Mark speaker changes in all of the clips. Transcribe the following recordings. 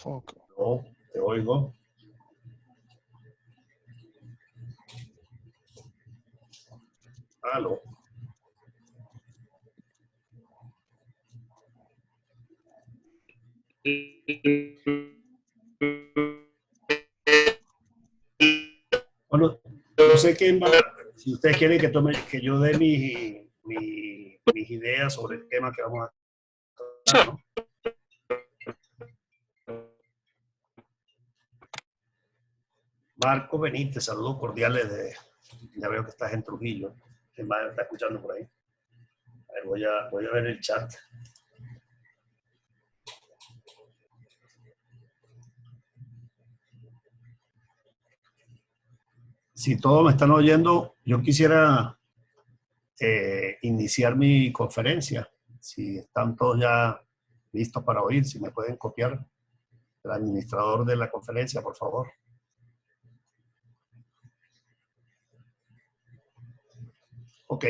Speaker 1: Foco.
Speaker 2: No, te oigo. Aló. Bueno, no sé quién va. Si ustedes quieren que yo dé mis ideas sobre el tema que vamos a tratar, ¿no? Marco Benítez, saludos cordiales ya veo que estás en Trujillo. ¿Quién más está escuchando por ahí? A ver, voy a ver el chat. Si todos me están oyendo, yo quisiera iniciar mi conferencia. Si están todos ya listos para oír, si me pueden copiar el administrador de la conferencia, por favor. Ok,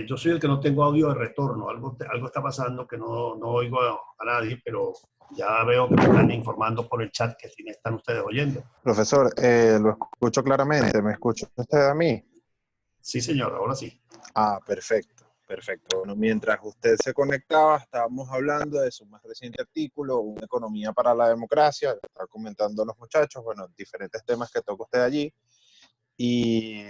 Speaker 2: yo soy el que no tengo audio de retorno. Algo está pasando que no oigo a nadie, pero ya veo que me están informando por el chat que sí me están ustedes oyendo.
Speaker 1: Profesor, lo escucho claramente. ¿Me escucha usted a mí?
Speaker 2: Sí, señor, ahora sí.
Speaker 1: Ah, perfecto, perfecto. Bueno, mientras usted se conectaba, estábamos hablando de su más reciente artículo, Una economía para la democracia. Lo estaba comentando los muchachos, bueno, diferentes temas que toca usted allí. Y,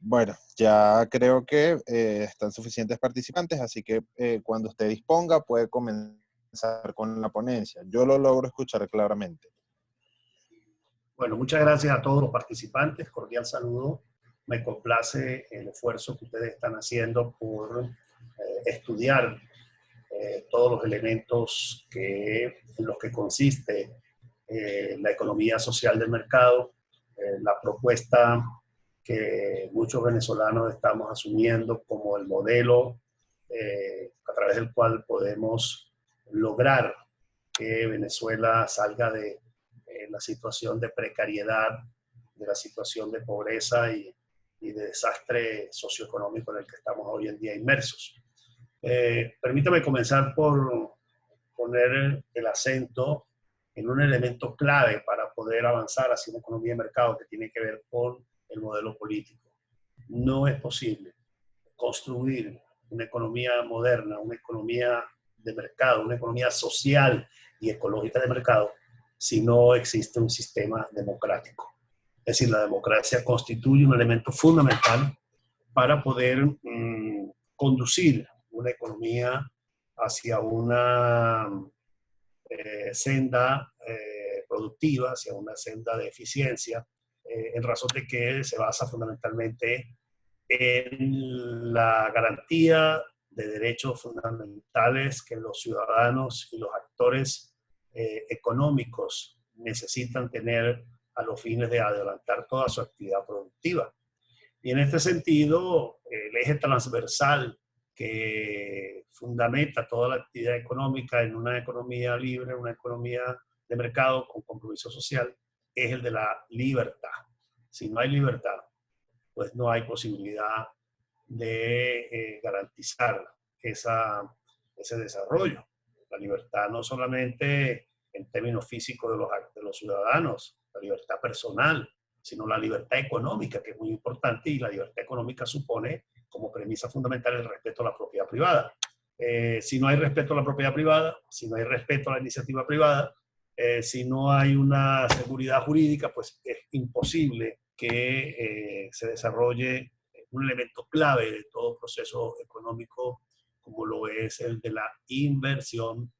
Speaker 1: bueno, ya creo que están suficientes participantes, así que cuando usted disponga puede comenzar con la ponencia. Yo lo logro escuchar claramente.
Speaker 2: Bueno, muchas gracias a todos los participantes. Cordial saludo. Me complace el esfuerzo que ustedes están haciendo por estudiar todos los elementos en los que consiste la economía social del mercado, la propuesta que muchos venezolanos estamos asumiendo como el modelo a través del cual podemos lograr que Venezuela salga de la situación de precariedad, de la situación de pobreza y de desastre socioeconómico en el que estamos hoy en día inmersos. Permítame comenzar por poner el acento en un elemento clave para poder avanzar hacia una economía de mercado que tiene que ver con el modelo político. No es posible construir una economía moderna, una economía de mercado, una economía social y ecológica de mercado si no existe un sistema democrático. Es decir, la democracia constituye un elemento fundamental para poder conducir una economía hacia una senda productiva, hacia una senda de eficiencia, en razón de que se basa fundamentalmente en la garantía de derechos fundamentales que los ciudadanos y los actores económicos necesitan tener a los fines de adelantar toda su actividad productiva. Y en este sentido, el eje transversal que fundamenta toda la actividad económica en una economía libre, una economía de mercado con compromiso social, es el de la libertad. Si no hay libertad, pues no hay posibilidad de garantizar ese desarrollo. La libertad no solamente en términos físicos de los ciudadanos, la libertad personal, sino la libertad económica, que es muy importante, y la libertad económica supone como premisa fundamental el respeto a la propiedad privada. Si no hay respeto a la propiedad privada, si no hay respeto a la iniciativa privada, si no hay una seguridad jurídica, pues es imposible que se desarrolle un elemento clave de todo proceso económico como lo es el de la inversión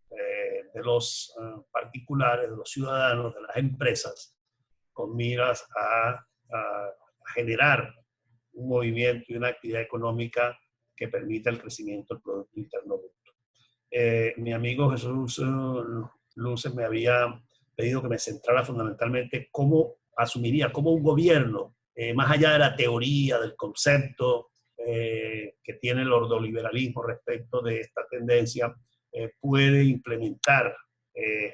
Speaker 2: de los particulares, de los ciudadanos, de las empresas, con miras a generar un movimiento y una actividad económica que permita el crecimiento del Producto Interno Bruto. Mi amigo Jesús Luces me había pedido que me centrara fundamentalmente cómo asumiría, cómo un gobierno, más allá de la teoría, del concepto que tiene el ordoliberalismo respecto de esta tendencia, puede implementar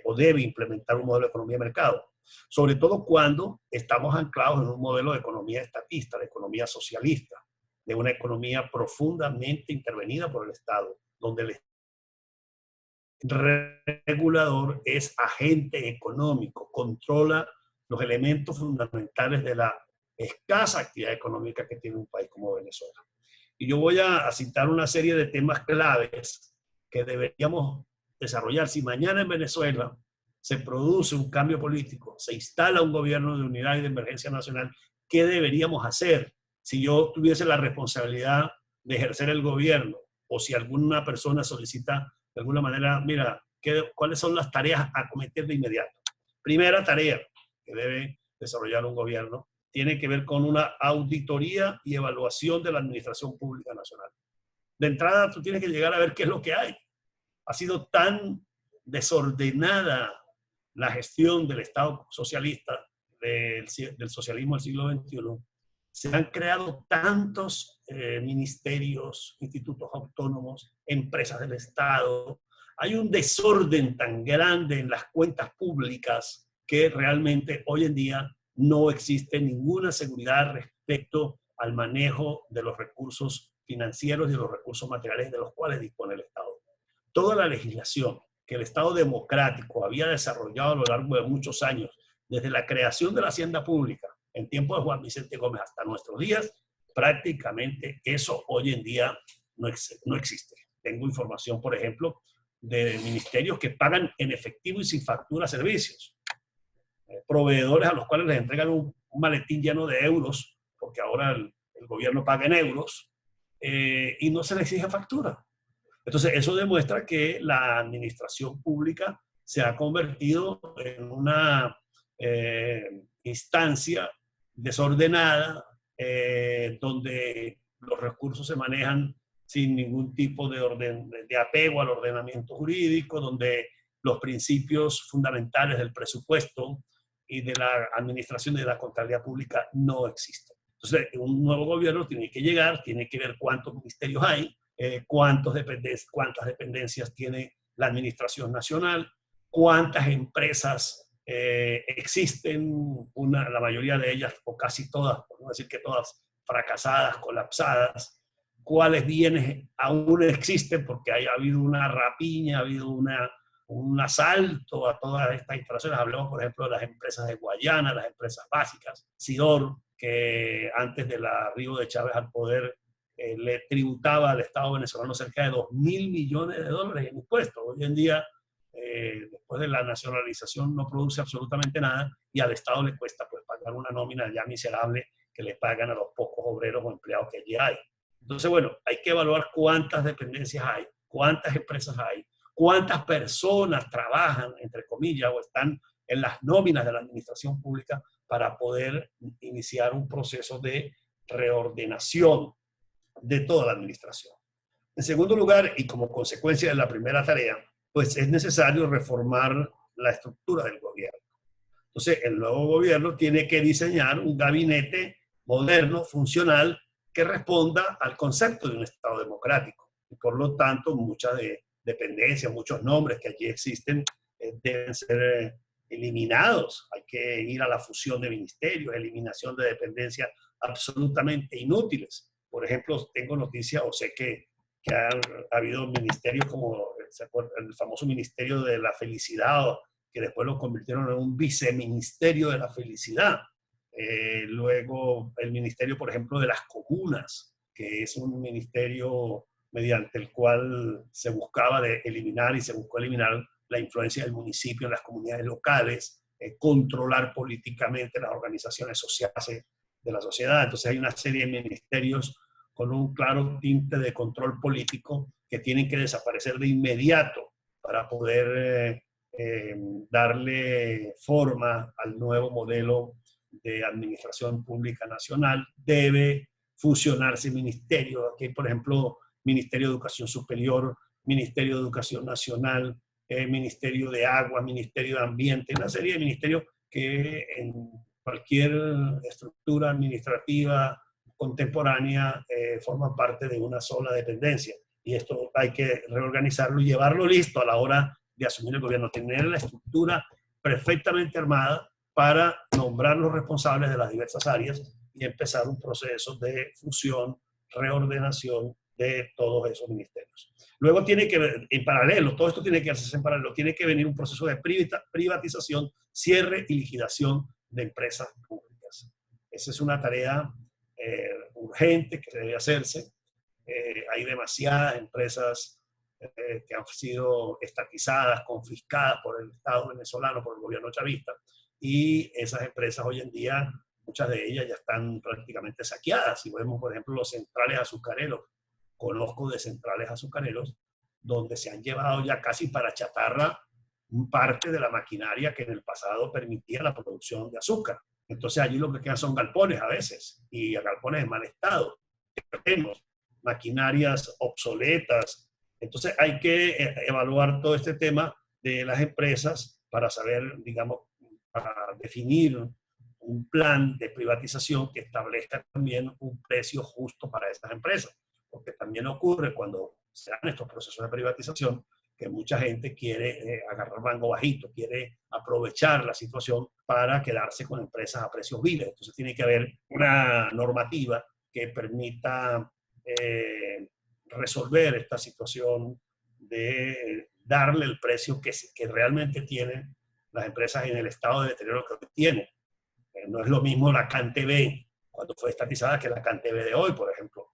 Speaker 2: o debe implementar un modelo de economía de mercado. Sobre todo cuando estamos anclados en un modelo de economía estatista, de economía socialista, de una economía profundamente intervenida por el Estado, donde el regulador es agente económico, controla los elementos fundamentales de la escasa actividad económica que tiene un país como Venezuela. Y yo voy a citar una serie de temas claves que deberíamos desarrollar. Si mañana en Venezuela se produce un cambio político, se instala un gobierno de unidad y de emergencia nacional, ¿qué deberíamos hacer? Si yo tuviese la responsabilidad de ejercer el gobierno, o si alguna persona solicita de alguna manera, mira, ¿cuáles son las tareas a cometer de inmediato? Primera tarea que debe desarrollar un gobierno tiene que ver con una auditoría y evaluación de la administración pública nacional. De entrada, tú tienes que llegar a ver qué es lo que hay. Ha sido tan desordenada la gestión del Estado socialista, del socialismo del siglo XXI. Se han creado tantos ministerios, institutos autónomos, empresas del Estado. Hay un desorden tan grande en las cuentas públicas que realmente hoy en día no existe ninguna seguridad respecto al manejo de los recursos financieros y de los recursos materiales de los cuales dispone el Estado. Toda la legislación que el Estado democrático había desarrollado a lo largo de muchos años, desde la creación de la hacienda pública, en tiempo de Juan Vicente Gómez hasta nuestros días, prácticamente eso hoy en día no existe. Tengo información, por ejemplo, de ministerios que pagan en efectivo y sin factura servicios. Proveedores a los cuales les entregan un maletín lleno de euros, porque ahora el gobierno paga en euros, y no se le exige factura. Entonces, eso demuestra que la administración pública se ha convertido en una instancia desordenada, donde los recursos se manejan sin ningún tipo de apego al ordenamiento jurídico, donde los principios fundamentales del presupuesto y de la administración de la contabilidad pública no existen. Entonces, un nuevo gobierno tiene que llegar, tiene que ver cuántos ministerios hay, cuántas dependencias tiene la administración nacional, cuántas empresas existen, la mayoría de ellas, o casi todas, por no decir que todas, fracasadas, colapsadas, cuáles bienes aún existen, porque ha habido una rapiña, ha habido un asalto a todas estas instalaciones. Hablamos, por ejemplo, de las empresas de Guayana, las empresas básicas, Sidor, que antes del arribo de Chávez al poder le tributaba al Estado venezolano cerca de $2.000 millones en impuestos. Hoy en día, después de la nacionalización, no produce absolutamente nada y al Estado le cuesta pues, pagar una nómina ya miserable que le pagan a los pocos obreros o empleados que allí hay. Entonces, bueno, hay que evaluar cuántas dependencias hay, cuántas empresas hay, cuántas personas trabajan, entre comillas, o están en las nóminas de la administración pública para poder iniciar un proceso de reordenación de toda la administración. En segundo lugar, y como consecuencia de la primera tarea, pues es necesario reformar la estructura del gobierno. Entonces, el nuevo gobierno tiene que diseñar un gabinete moderno, funcional, que responda al concepto de un Estado democrático. Y por lo tanto, muchas dependencias, muchos nombres que allí existen deben ser eliminados. Hay que ir a la fusión de ministerios, eliminación de dependencias absolutamente inútiles. Por ejemplo, tengo noticia o sé que ha habido ministerios como el famoso Ministerio de la Felicidad, que después lo convirtieron en un viceministerio de la felicidad. Luego el ministerio, por ejemplo, de las comunas, que es un ministerio mediante el cual se buscaba eliminar y se buscó eliminar la influencia del municipio en las comunidades locales, controlar políticamente las organizaciones sociales de la sociedad. Entonces hay una serie de ministerios con un claro tinte de control político que tienen que desaparecer de inmediato para poder darle forma al nuevo modelo de administración pública nacional. Debe fusionarse ministerios. Aquí, por ejemplo, Ministerio de Educación Superior, Ministerio de Educación Nacional, Ministerio de Agua, Ministerio de Ambiente, una serie de ministerios que en cualquier estructura administrativa contemporánea forman parte de una sola dependencia. Y esto hay que reorganizarlo y llevarlo listo a la hora de asumir el gobierno, tener la estructura perfectamente armada para nombrar los responsables de las diversas áreas y empezar un proceso de fusión, reordenación de todos esos ministerios. Luego tiene que, en paralelo, todo esto tiene que hacerse en paralelo, tiene que venir un proceso de privatización, cierre y liquidación de empresas públicas. Esa es una tarea urgente que debe hacerse. Hay demasiadas empresas que han sido estatizadas, confiscadas por el Estado venezolano, por el gobierno chavista, y esas empresas hoy en día, muchas de ellas ya están prácticamente saqueadas. Si vemos, por ejemplo, los centrales azucareros, conozco de centrales azucareros donde se han llevado ya casi para chatarra parte de la maquinaria que en el pasado permitía la producción de azúcar. Entonces allí lo que quedan son galpones a veces, y galpones en mal estado. Tenemos maquinarias obsoletas. Entonces hay que evaluar todo este tema de las empresas para saber, digamos, para definir un plan de privatización que establezca también un precio justo para esas empresas. Porque también ocurre cuando se dan estos procesos de privatización que mucha gente quiere agarrar mango bajito, quiere aprovechar la situación para quedarse con empresas a precios viles. Entonces tiene que haber una normativa que permita resolver esta situación de darle el precio que realmente tienen las empresas en el estado de deterioro que tienen. No es lo mismo la CanTV cuando fue estatizada que la CanTV de hoy, por ejemplo.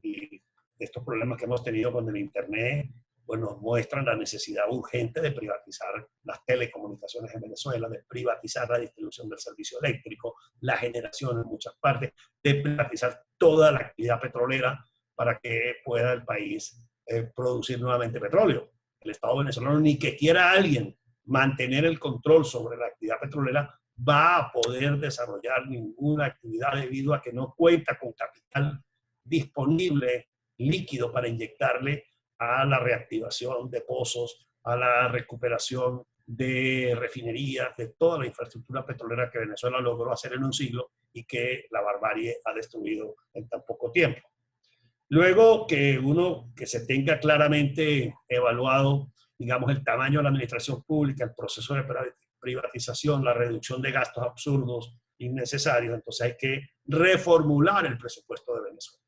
Speaker 2: Y estos problemas que hemos tenido con el Internet, pues nos muestran la necesidad urgente de privatizar las telecomunicaciones en Venezuela, de privatizar la distribución del servicio eléctrico, la generación en muchas partes, de privatizar toda la actividad petrolera para que pueda el país producir nuevamente petróleo. El Estado venezolano, ni que quiera alguien mantener el control sobre la actividad petrolera, va a poder desarrollar ninguna actividad debido a que no cuenta con capital disponible, líquido, para inyectarle a la reactivación de pozos, a la recuperación de refinerías, de toda la infraestructura petrolera que Venezuela logró hacer en un siglo y que la barbarie ha destruido en tan poco tiempo. Luego que se tenga claramente evaluado, digamos, el tamaño de la administración pública, el proceso de privatización, la reducción de gastos absurdos, innecesarios, entonces hay que reformular el presupuesto de Venezuela.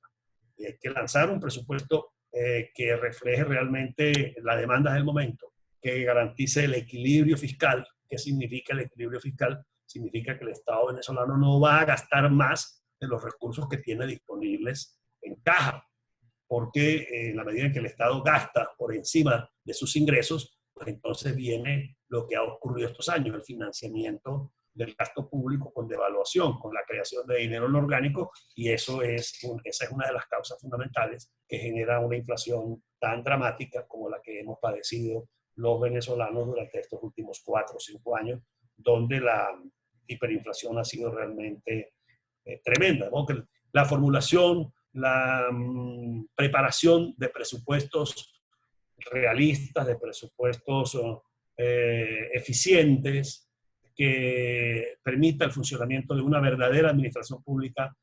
Speaker 2: Y hay que lanzar un presupuesto que refleje realmente las demandas del momento, que garantice el equilibrio fiscal. ¿Qué significa el equilibrio fiscal? Significa que el Estado venezolano no va a gastar más de los recursos que tiene disponibles en caja, porque en la medida en que el Estado gasta por encima de sus ingresos, pues entonces viene lo que ha ocurrido estos años, el financiamiento del gasto público con devaluación, con la creación de dinero no orgánico, y esa es una de las causas fundamentales que genera una inflación tan dramática como la que hemos padecido los venezolanos durante estos últimos 4 o 5 años, donde la hiperinflación ha sido realmente tremenda, ¿no? Que la formulación, la preparación de presupuestos realistas, de presupuestos eficientes, que permita el funcionamiento de una verdadera administración pública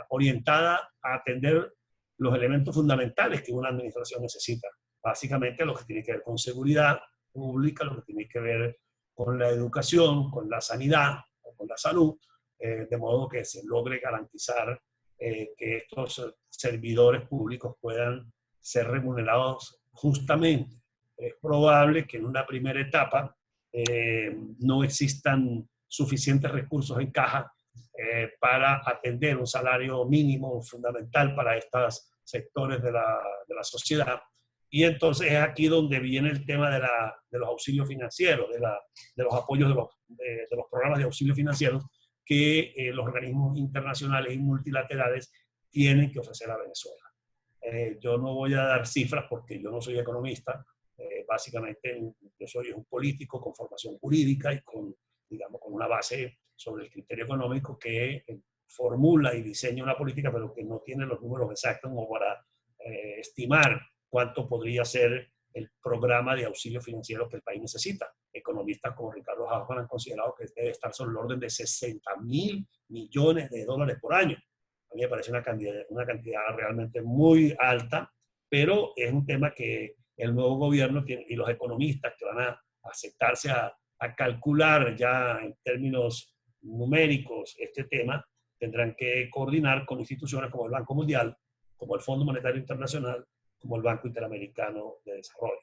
Speaker 2: orientada a atender los elementos fundamentales que una administración necesita. Básicamente lo que tiene que ver con seguridad pública, lo que tiene que ver con la educación, con la sanidad o con la salud, de modo que se logre garantizar que estos servidores públicos puedan ser remunerados justamente. Es probable que en una primera etapa no existan suficientes recursos en caja para atender un salario mínimo fundamental para estos sectores de la sociedad. Y entonces es aquí donde viene el tema de los auxilios financieros, de los apoyos de los programas de auxilio financieros que los organismos internacionales y multilaterales tienen que ofrecer a Venezuela. Yo no voy a dar cifras porque yo no soy economista. Básicamente yo soy un político con formación jurídica y digamos, con una base sobre el criterio económico que formula y diseña una política, pero que no tiene los números exactos como para estimar cuánto podría ser el programa de auxilio financiero que el país necesita. Economistas como Ricardo Hausmann han considerado que debe estar sobre el orden de $60.000 millones por año. A mí me parece una cantidad realmente muy alta, pero es un tema que el nuevo gobierno tiene, y los economistas que van a aceptarse a calcular ya en términos numéricos este tema, tendrán que coordinar con instituciones como el Banco Mundial como el Fondo Monetario Internacional, como el Banco Interamericano de Desarrollo.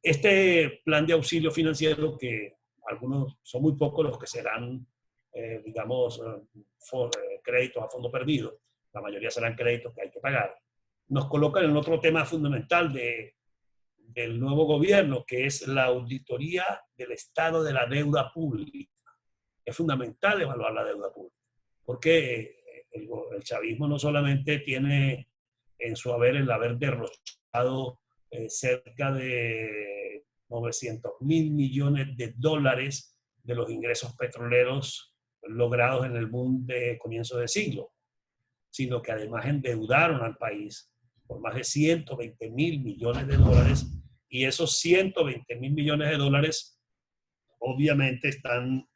Speaker 2: Este plan de auxilio financiero, que algunos son muy pocos los que serán, digamos, créditos a fondo perdido, la mayoría serán créditos que hay que pagar, nos coloca en otro tema fundamental del nuevo gobierno, que es la auditoría del estado de la deuda pública. Es fundamental evaluar la deuda pública, porque el chavismo no solamente tiene en su haber el haber derrochado cerca de 900.000 millones de dólares de los ingresos petroleros logrados en el boom de comienzo de siglo, sino que además endeudaron al país por más de 120.000 millones de dólares, y esos 120.000 millones de dólares obviamente están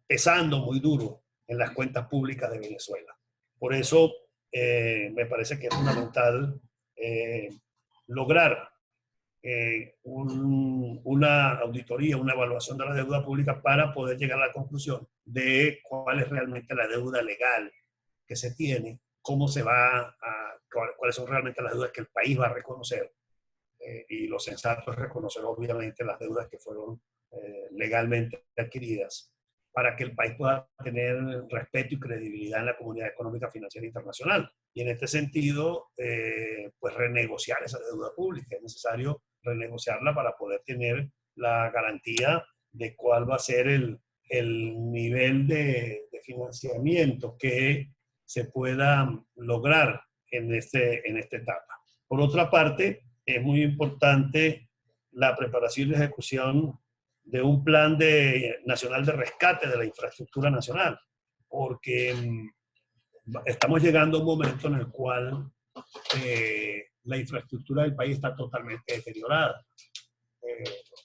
Speaker 2: pesando muy duro en las cuentas públicas de Venezuela. Por eso me parece que es fundamental lograr una auditoría, una evaluación de la deuda pública para poder llegar a la conclusión de cuál es realmente la deuda legal que se tiene, cómo se va a, cuáles son realmente las deudas que el país va a reconocer. Y lo sensato es reconocer obviamente las deudas que fueron legalmente adquiridas, para que el país pueda tener respeto y credibilidad en la comunidad económica financiera internacional. Y en este sentido, pues renegociar esa deuda pública. Es necesario renegociarla para poder tener la garantía de cuál va a ser el nivel de financiamiento que se pueda lograr en esta etapa. Por otra parte, es muy importante la preparación y ejecución de un plan nacional de rescate de la infraestructura nacional, porque estamos llegando a un momento en el cual la infraestructura del país está totalmente deteriorada.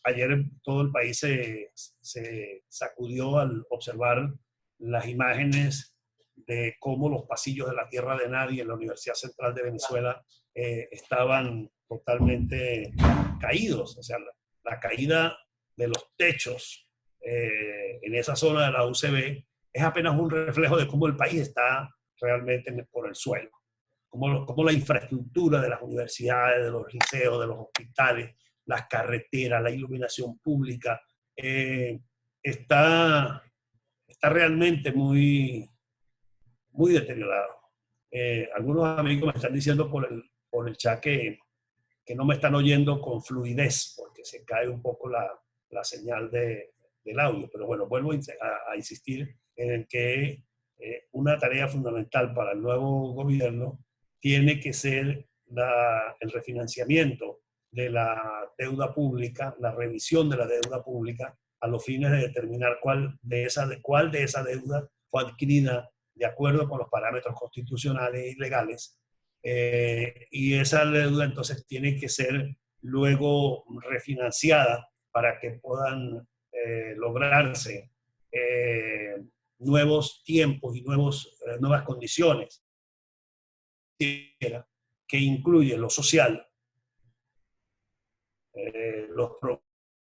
Speaker 2: Ayer todo el país se sacudió al observar las imágenes de cómo los pasillos de la Tierra de Nadie en la Universidad Central de Venezuela estaban totalmente caídos. O sea, la caída de los techos en esa zona de la UCB es apenas un reflejo de cómo el país está realmente por el suelo. Cómo la infraestructura de las universidades, de los liceos, de los hospitales, las carreteras, la iluminación pública, está realmente muy, muy deteriorado. Algunos amigos me están diciendo por el chat que no me están oyendo con fluidez, porque se cae un poco la señal del audio. Pero bueno, vuelvo a insistir en que una tarea fundamental para el nuevo gobierno tiene que ser el refinanciamiento de la deuda pública, la revisión de la deuda pública, a los fines de determinar cuál de esa deuda fue adquirida de acuerdo con los parámetros constitucionales y legales, y esa deuda entonces tiene que ser luego refinanciada para que puedan lograrse nuevos tiempos y nuevas condiciones, que incluye lo social, los programas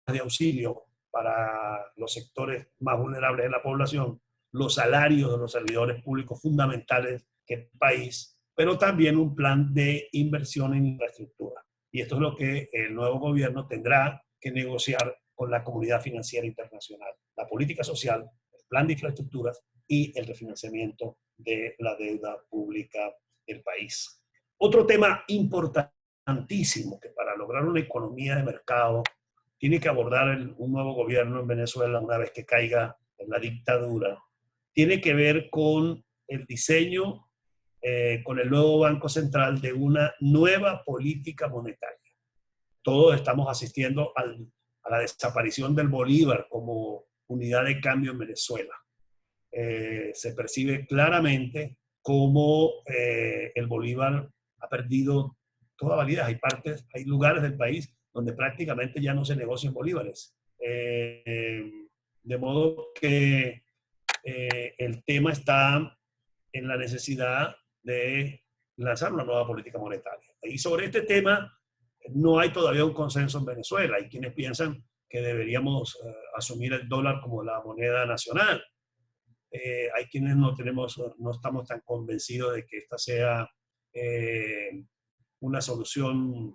Speaker 2: de auxilio para los sectores más vulnerables de la población, los salarios de los servidores públicos fundamentales que el país, pero también un plan de inversión en infraestructura. Y esto es lo que el nuevo gobierno tendrá que negociar con la comunidad financiera internacional: la política social, el plan de infraestructuras y el refinanciamiento de la deuda pública del país. Otro tema importantísimo que para lograr una economía de mercado tiene que abordar un nuevo gobierno en Venezuela una vez que caiga en la dictadura, tiene que ver con el diseño, con el nuevo Banco Central, de una nueva política monetaria. Todos estamos asistiendo a la desaparición del bolívar como unidad de cambio en Venezuela. Se percibe claramente cómo el bolívar ha perdido toda validez. Hay lugares del país donde prácticamente ya no se negocian bolívares. De modo que el tema está en la necesidad de lanzar una nueva política monetaria. Y sobre este tema no hay todavía un consenso en Venezuela. Hay quienes piensan que deberíamos asumir el dólar como la moneda nacional. Hay quienes no estamos tan convencidos de que esta sea una solución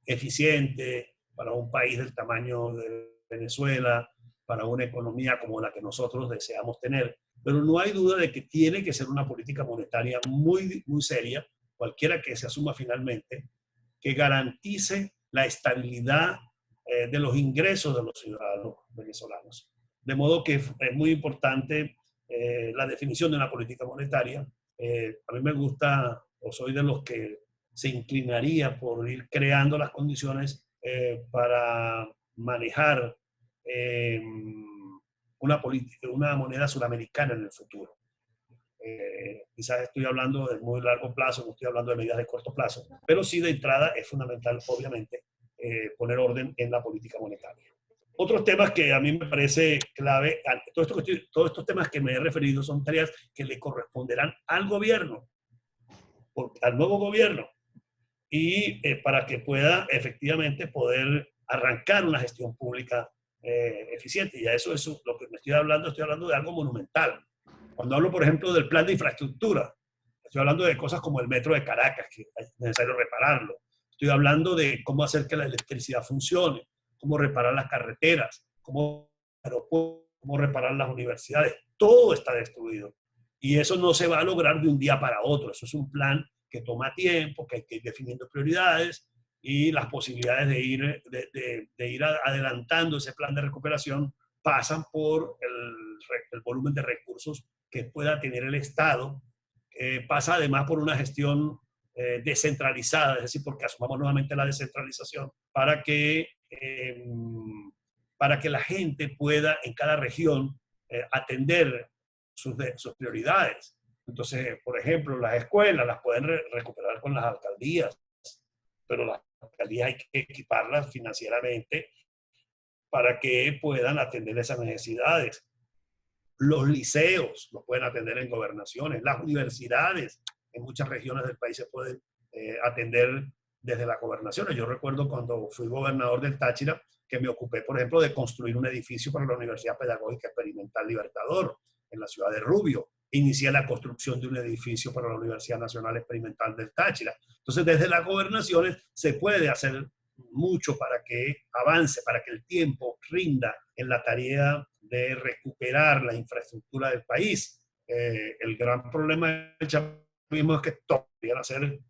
Speaker 2: eficiente para un país del tamaño de Venezuela, para una economía como la que nosotros deseamos tener. Pero no hay duda de que tiene que ser una política monetaria muy, muy seria, cualquiera que se asuma finalmente, que garantice la estabilidad de los ingresos de los ciudadanos venezolanos. De modo que es muy importante la definición de una política monetaria. A mí me gusta, o soy de los que se inclinaría por ir creando las condiciones para manejar una moneda suramericana en el futuro. Quizás estoy hablando de muy largo plazo, no estoy hablando de medidas de corto plazo, pero sí de entrada es fundamental, obviamente, poner orden en la política monetaria. Otros temas que a mí me parece clave, todos estos temas que me he referido son tareas que le corresponderán al gobierno, al nuevo gobierno, y para que pueda efectivamente poder arrancar una gestión pública eficiente. Y a eso es lo que me estoy hablando de algo monumental. Cuando hablo, por ejemplo, del plan de infraestructura, estoy hablando de cosas como el metro de Caracas, que es necesario repararlo. Estoy hablando de cómo hacer que la electricidad funcione, cómo reparar las carreteras, cómo reparar las universidades. Todo está destruido. Y eso no se va a lograr de un día para otro. Eso es un plan que toma tiempo, que hay que ir definiendo prioridades y las posibilidades de ir adelantando ese plan de recuperación pasan por el volumen de recursos que pueda tener el Estado, pasa además por una gestión descentralizada, es decir, porque asumamos nuevamente la descentralización para que la gente pueda en cada región atender sus prioridades. Entonces, por ejemplo, las escuelas las pueden recuperar con las alcaldías, pero las alcaldías hay que equiparlas financieramente para que puedan atender esas necesidades. Los liceos los pueden atender en gobernaciones, las universidades en muchas regiones del país se pueden atender desde las gobernaciones. Yo recuerdo cuando fui gobernador del Táchira que me ocupé, por ejemplo, de construir un edificio para la Universidad Pedagógica Experimental Libertador en la ciudad de Rubio. Inicié la construcción de un edificio para la Universidad Nacional Experimental del Táchira. Entonces, desde las gobernaciones se puede hacer mucho para que avance, para que el tiempo rinda en la tarea de recuperar la infraestructura del país. El gran problema del chavismo es que todo debería hacer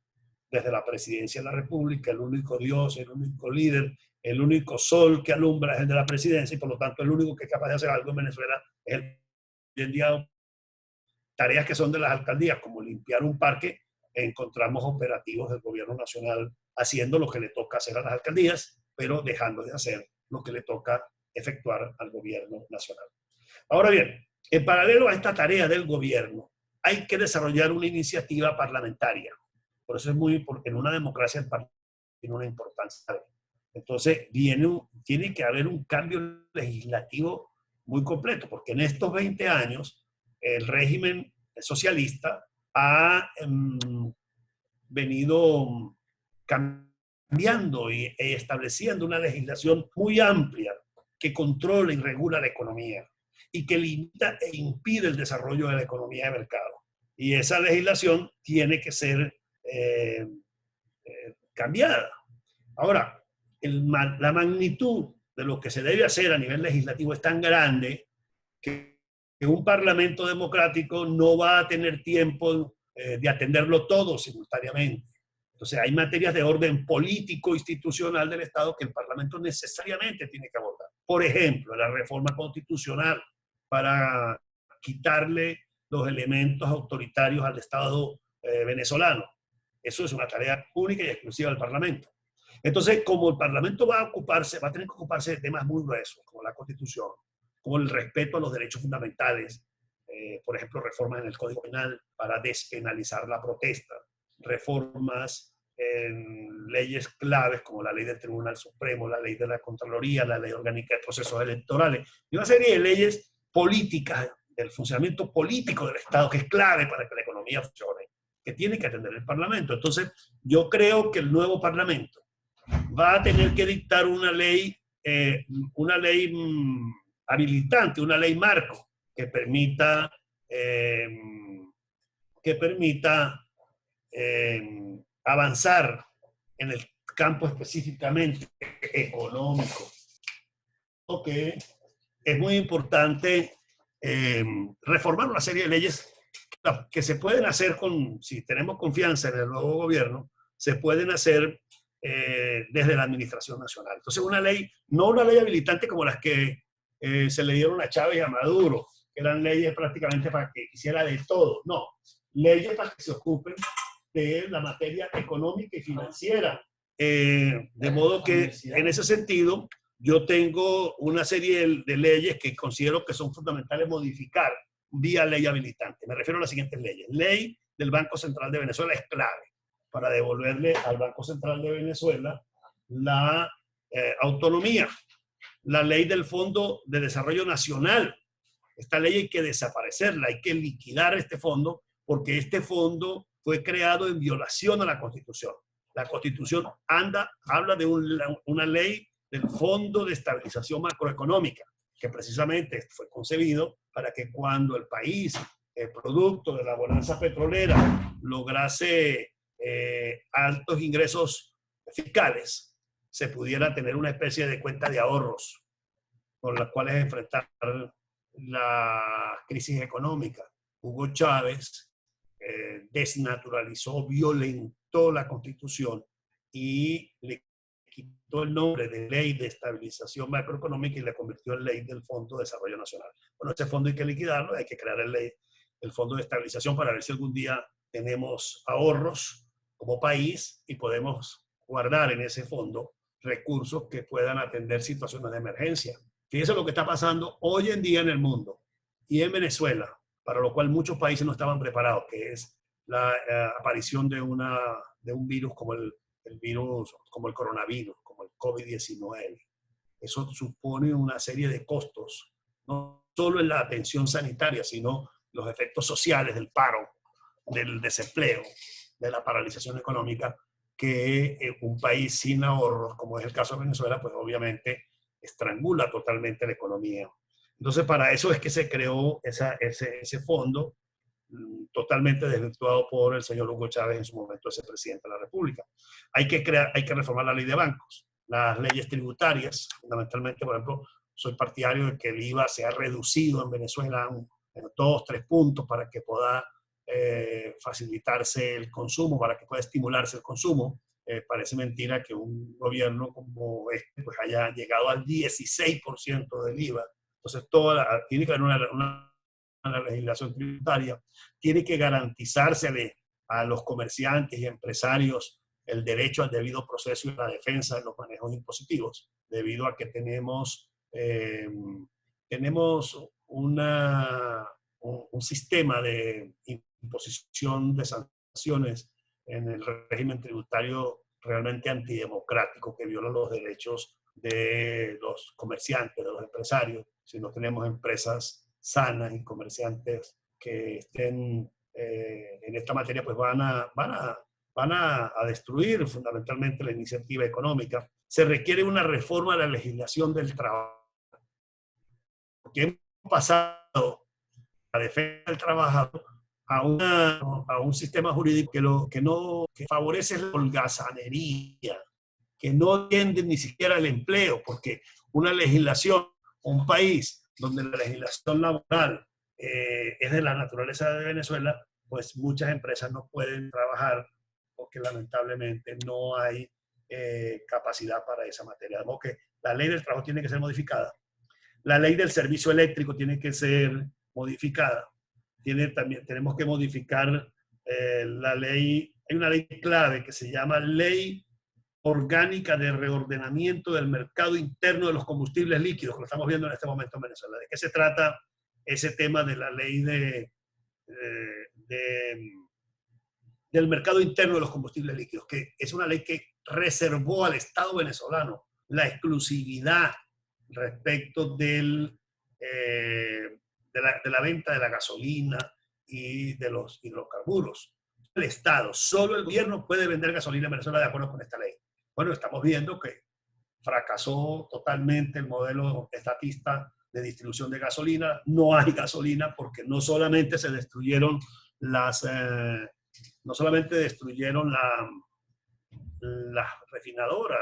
Speaker 2: desde la presidencia de la República, el único Dios, el único líder, el único sol que alumbra es el de la presidencia y por lo tanto el único que es capaz de hacer algo en Venezuela es hoy en día tareas que son de las alcaldías, como limpiar un parque, encontramos operativos del gobierno nacional haciendo lo que le toca hacer a las alcaldías, pero dejando de hacer lo que le toca efectuar al gobierno nacional. Ahora bien, en paralelo a esta tarea del gobierno, hay que desarrollar una iniciativa parlamentaria. Por eso es muy importante, en una democracia el parlamento tiene una importancia. Entonces, tiene que haber un cambio legislativo muy completo, porque en estos 20 años el régimen socialista ha venido cambiando y estableciendo una legislación muy amplia que controla y regula la economía y que limita e impide el desarrollo de la economía de mercado. Y esa legislación tiene que ser cambiada. Ahora, la magnitud de lo que se debe hacer a nivel legislativo es tan grande que un parlamento democrático no va a tener tiempo de atenderlo todo simultáneamente. Entonces, hay materias de orden político institucional del Estado que el Parlamento necesariamente tiene que abordar. Por ejemplo, la reforma constitucional para quitarle los elementos autoritarios al Estado venezolano. Eso es una tarea única y exclusiva del Parlamento. Entonces, como el Parlamento va a tener que ocuparse de temas muy gruesos, como la Constitución, como el respeto a los derechos fundamentales, por ejemplo, reformas en el Código Penal para despenalizar la protesta, reformas en leyes claves como la ley del Tribunal Supremo, la ley de la Contraloría, la ley orgánica de procesos electorales, y una serie de leyes políticas, del funcionamiento político del Estado, que es clave para que la economía funcione, que tiene que atender el Parlamento. Entonces, yo creo que el nuevo Parlamento va a tener que dictar una ley habilitante, una ley marco, que permita que permita avanzar en el campo específicamente económico. Que es muy importante reformar una serie de leyes que se pueden hacer si tenemos confianza en el nuevo gobierno, se pueden hacer desde la Administración Nacional. Entonces, no una ley habilitante como las que se le dieron a Chávez y a Maduro, que eran leyes prácticamente para que hiciera de todo. No, leyes para que se ocupen de la materia económica y financiera. De modo que, en ese sentido, yo tengo una serie de leyes que considero que son fundamentales modificar vía ley habilitante. Me refiero a las siguientes leyes. Ley del Banco Central de Venezuela es clave para devolverle al Banco Central de Venezuela la autonomía. La ley del Fondo de Desarrollo Nacional. Esta ley hay que desaparecerla, hay que liquidar este fondo, porque este fondo fue creado en violación a la Constitución. La Constitución habla de una ley del Fondo de Estabilización Macroeconómica, que precisamente fue concebido para que cuando el país, producto de la bonanza petrolera, lograse altos ingresos fiscales, se pudiera tener una especie de cuenta de ahorros con las cuales enfrentar la crisis económica. Hugo Chávez desnaturalizó, violentó la Constitución y le quitó el nombre de Ley de Estabilización Macroeconómica y le convirtió en Ley del Fondo de Desarrollo Nacional. Bueno, ese fondo hay que liquidarlo, hay que crear el Fondo de Estabilización para ver si algún día tenemos ahorros como país y podemos guardar en ese fondo recursos que puedan atender situaciones de emergencia. Fíjense lo que está pasando hoy en día en el mundo y en Venezuela, para lo cual muchos países no estaban preparados, que es la aparición de un virus como el coronavirus, como el COVID-19. Eso supone una serie de costos, no solo en la atención sanitaria, sino los efectos sociales del paro, del desempleo, de la paralización económica, que un país sin ahorros, como es el caso de Venezuela, pues obviamente estrangula totalmente la economía. Entonces, para eso es que se creó ese fondo, totalmente desvirtuado por el señor Hugo Chávez, en su momento ese presidente de la República. Hay que reformar la ley de bancos, las leyes tributarias, fundamentalmente, por ejemplo, soy partidario de que el IVA se ha reducido en Venezuela en 2-3 puntos para que pueda facilitarse el consumo, para que pueda estimularse el consumo. Parece mentira que un gobierno como este pues haya llegado al 16% del IVA. Entonces, tiene que haber una legislación tributaria, tiene que garantizarse a los comerciantes y empresarios el derecho al debido proceso y la defensa de los manejos impositivos, debido a que tenemos un sistema de imposición de sanciones en el régimen tributario realmente antidemocrático, que viola los derechos de los comerciantes, de los empresarios. Si no tenemos empresas sanas y comerciantes que estén en esta materia, pues van a destruir fundamentalmente la iniciativa económica. Se requiere una reforma de la legislación del trabajo, porque hemos pasado la defensa del trabajador a un sistema jurídico que favorece la holgazanería, que no atiende ni siquiera el empleo, porque una legislación, un país donde la legislación laboral es de la naturaleza de Venezuela, pues muchas empresas no pueden trabajar porque lamentablemente no hay capacidad para esa materia. De modo que la ley del trabajo tiene que ser modificada. La ley del servicio eléctrico tiene que ser modificada. Tenemos que modificar la ley. Hay una ley clave que se llama Ley Orgánica de Reordenamiento del Mercado Interno de los Combustibles Líquidos, que lo estamos viendo en este momento en Venezuela. ¿De qué se trata ese tema de la ley del mercado interno de los combustibles líquidos? Que es una ley que reservó al Estado venezolano la exclusividad respecto de la venta de la gasolina y de los hidrocarburos. El Estado, solo el gobierno puede vender gasolina en Venezuela de acuerdo con esta ley. Bueno, estamos viendo que fracasó totalmente el modelo estatista de distribución de gasolina. No hay gasolina porque no solamente se destruyeron no solamente destruyeron las refinadoras,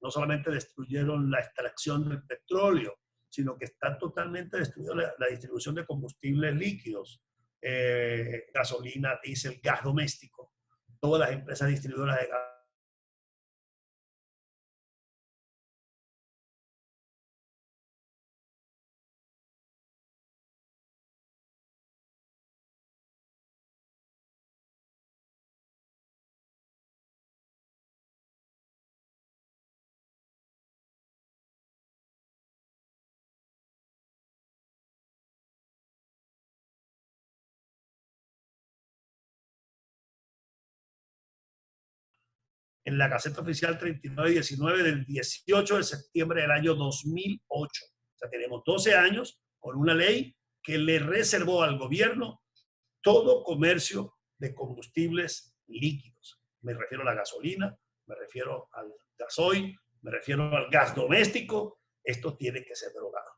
Speaker 2: no solamente destruyeron la extracción del petróleo, sino que está totalmente destruida la distribución de combustibles líquidos, gasolina, diésel, gas doméstico. Todas las empresas distribuidoras de gas en la Gaceta Oficial 3919 del 18 de septiembre del año 2008. O sea, tenemos 12 años con una ley que le reservó al gobierno todo comercio de combustibles líquidos. Me refiero a la gasolina, me refiero al gasoil, me refiero al gas doméstico. Esto tiene que ser derogado.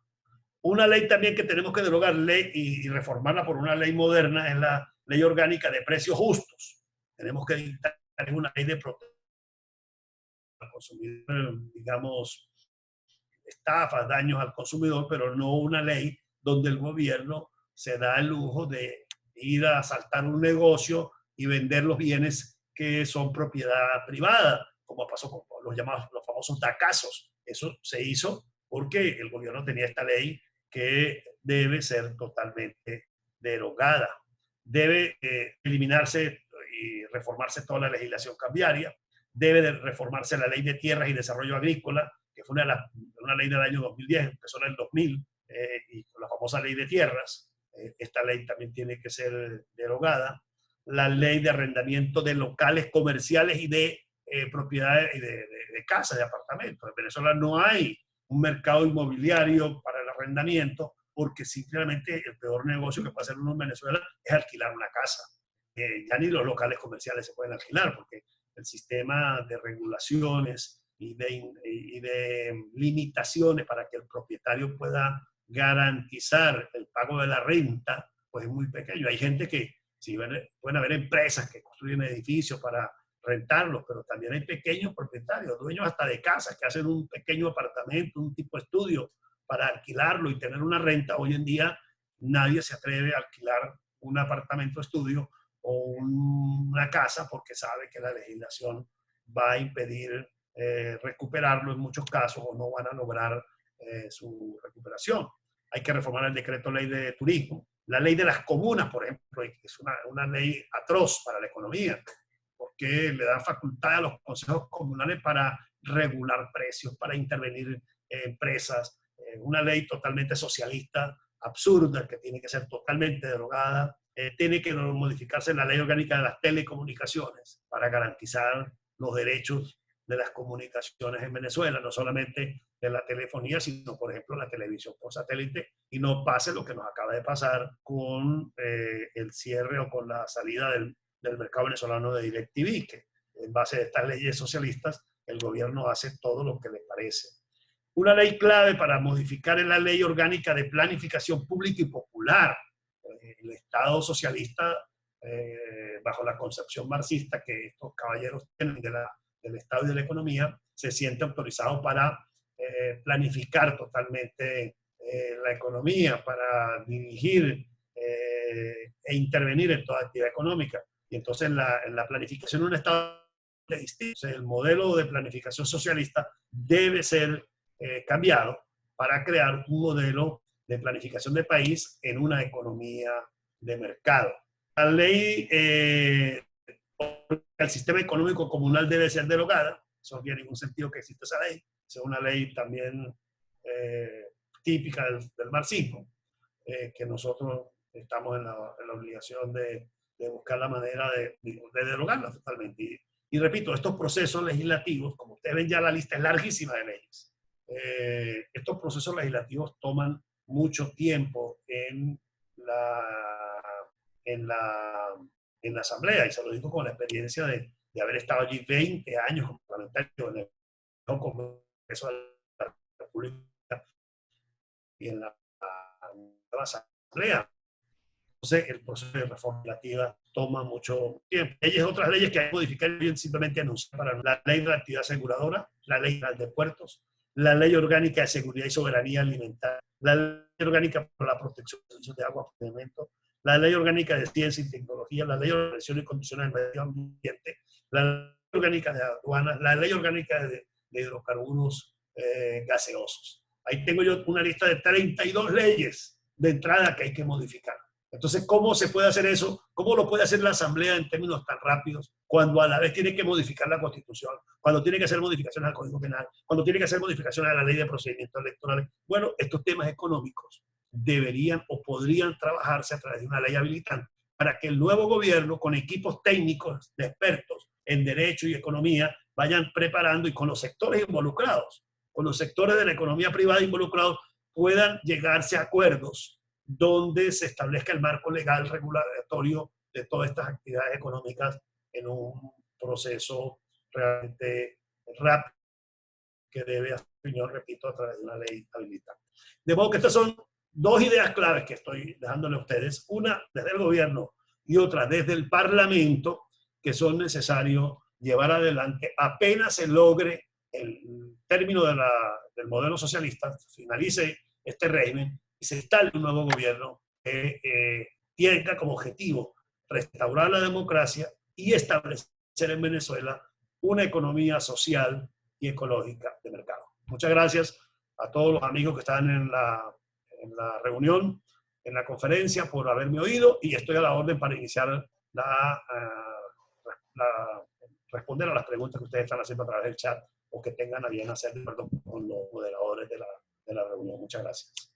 Speaker 2: Una ley también que tenemos que derogar y reformarla por una ley moderna es la Ley Orgánica de Precios Justos. Tenemos que dictar una ley de protección al consumidor, digamos, estafas, daños al consumidor, pero no una ley donde el gobierno se da el lujo de ir a asaltar un negocio y vender los bienes que son propiedad privada, como pasó con los famosos DACazos. Eso se hizo porque el gobierno tenía esta ley que debe ser totalmente derogada. Debe eliminarse y reformarse toda la legislación cambiaria. Debe de reformarse la ley de tierras y desarrollo agrícola, que fue una ley del año 2010, empezó en el 2000, y con la famosa ley de tierras. Esta ley también tiene que ser derogada. La ley de arrendamiento de locales comerciales y de propiedades y de casas, de apartamentos. En Venezuela no hay un mercado inmobiliario para el arrendamiento, porque simplemente el peor negocio que puede hacer uno en Venezuela es alquilar una casa. Ya ni los locales comerciales se pueden alquilar, porque el sistema de regulaciones y de limitaciones para que el propietario pueda garantizar el pago de la renta, pues es muy pequeño. Hay gente que, sí, pueden haber empresas que construyen edificios para rentarlos, pero también hay pequeños propietarios, dueños hasta de casas, que hacen un pequeño apartamento, un tipo de estudio para alquilarlo y tener una renta. Hoy en día nadie se atreve a alquilar un apartamento estudio o una casa porque sabe que la legislación va a impedir recuperarlo en muchos casos o no van a lograr su recuperación. Hay que reformar el decreto ley de turismo, la ley de las comunas, por ejemplo, que es una ley atroz para la economía, porque le da facultad a los consejos comunales para regular precios, para intervenir empresas, una ley totalmente socialista, absurda, que tiene que ser totalmente derogada. Tiene que modificarse la ley orgánica de las telecomunicaciones para garantizar los derechos de las comunicaciones en Venezuela, no solamente de la telefonía, sino, por ejemplo, la televisión por satélite, y no pase lo que nos acaba de pasar con el cierre o con la salida del mercado venezolano de DirecTV, que en base a estas leyes socialistas, el gobierno hace todo lo que le parece. Una ley clave para modificar es la Ley Orgánica de Planificación Pública y Popular. El Estado socialista, bajo la concepción marxista que estos caballeros tienen del Estado y de la economía, se siente autorizado para planificar totalmente la economía, para dirigir e intervenir en toda actividad económica. Y entonces en la planificación de un Estado distinto, el modelo de planificación socialista debe ser cambiado para crear un modelo de planificación de país en una economía de mercado. La ley, el sistema económico comunal debe ser derogada. Eso no tiene ningún sentido que exista esa ley. Es una ley también típica del marxismo, que nosotros estamos en la obligación de buscar la manera de derogarla totalmente. Y repito, estos procesos legislativos, como ustedes ven ya la lista es larguísima de leyes, estos procesos legislativos toman mucho tiempo en la, en la Asamblea, y se lo digo con la experiencia de haber estado allí 20 años como parlamentario en el Congreso de la República y en la Asamblea. Entonces, el proceso de reforma legislativa toma mucho tiempo. Otras leyes que hay que modificar, bien simplemente anunciar para la ley de la actividad aseguradora, la ley de puertos, la ley orgánica de seguridad y soberanía alimentaria, la ley orgánica para la protección de agua y alimentos, la ley orgánica de ciencia y tecnología, la ley de organización y condiciones del medio ambiente, la ley orgánica de aduanas, la ley orgánica de hidrocarburos gaseosos. Ahí tengo yo una lista de 32 leyes de entrada que hay que modificar. Entonces, ¿cómo se puede hacer eso? ¿Cómo lo puede hacer la Asamblea en términos tan rápidos cuando a la vez tiene que modificar la Constitución, cuando tiene que hacer modificaciones al Código Penal, cuando tiene que hacer modificaciones a la Ley de Procedimientos Electorales? Bueno, estos temas económicos deberían o podrían trabajarse a través de una ley habilitante para que el nuevo gobierno, con equipos técnicos de expertos en derecho y economía, vayan preparando y con los sectores involucrados, con los sectores de la economía privada involucrados, puedan llegarse a acuerdos donde se establezca el marco legal regulatorio de todas estas actividades económicas en un proceso realmente rápido que debe hacer, repito, a través de una ley habilitante. De modo que estas son dos ideas claves que estoy dejándole a ustedes, una desde el gobierno y otra desde el Parlamento, que son necesarios llevar adelante apenas se logre el término del modelo socialista, finalice este régimen y se instale un nuevo gobierno que tenga como objetivo restaurar la democracia y establecer en Venezuela una economía social y ecológica de mercado. Muchas gracias a todos los amigos que están en la reunión, en la conferencia, por haberme oído, y estoy a la orden para iniciar responder a las preguntas que ustedes están haciendo a través del chat o que tengan a bien hacer de acuerdo con los moderadores de la reunión. Muchas gracias.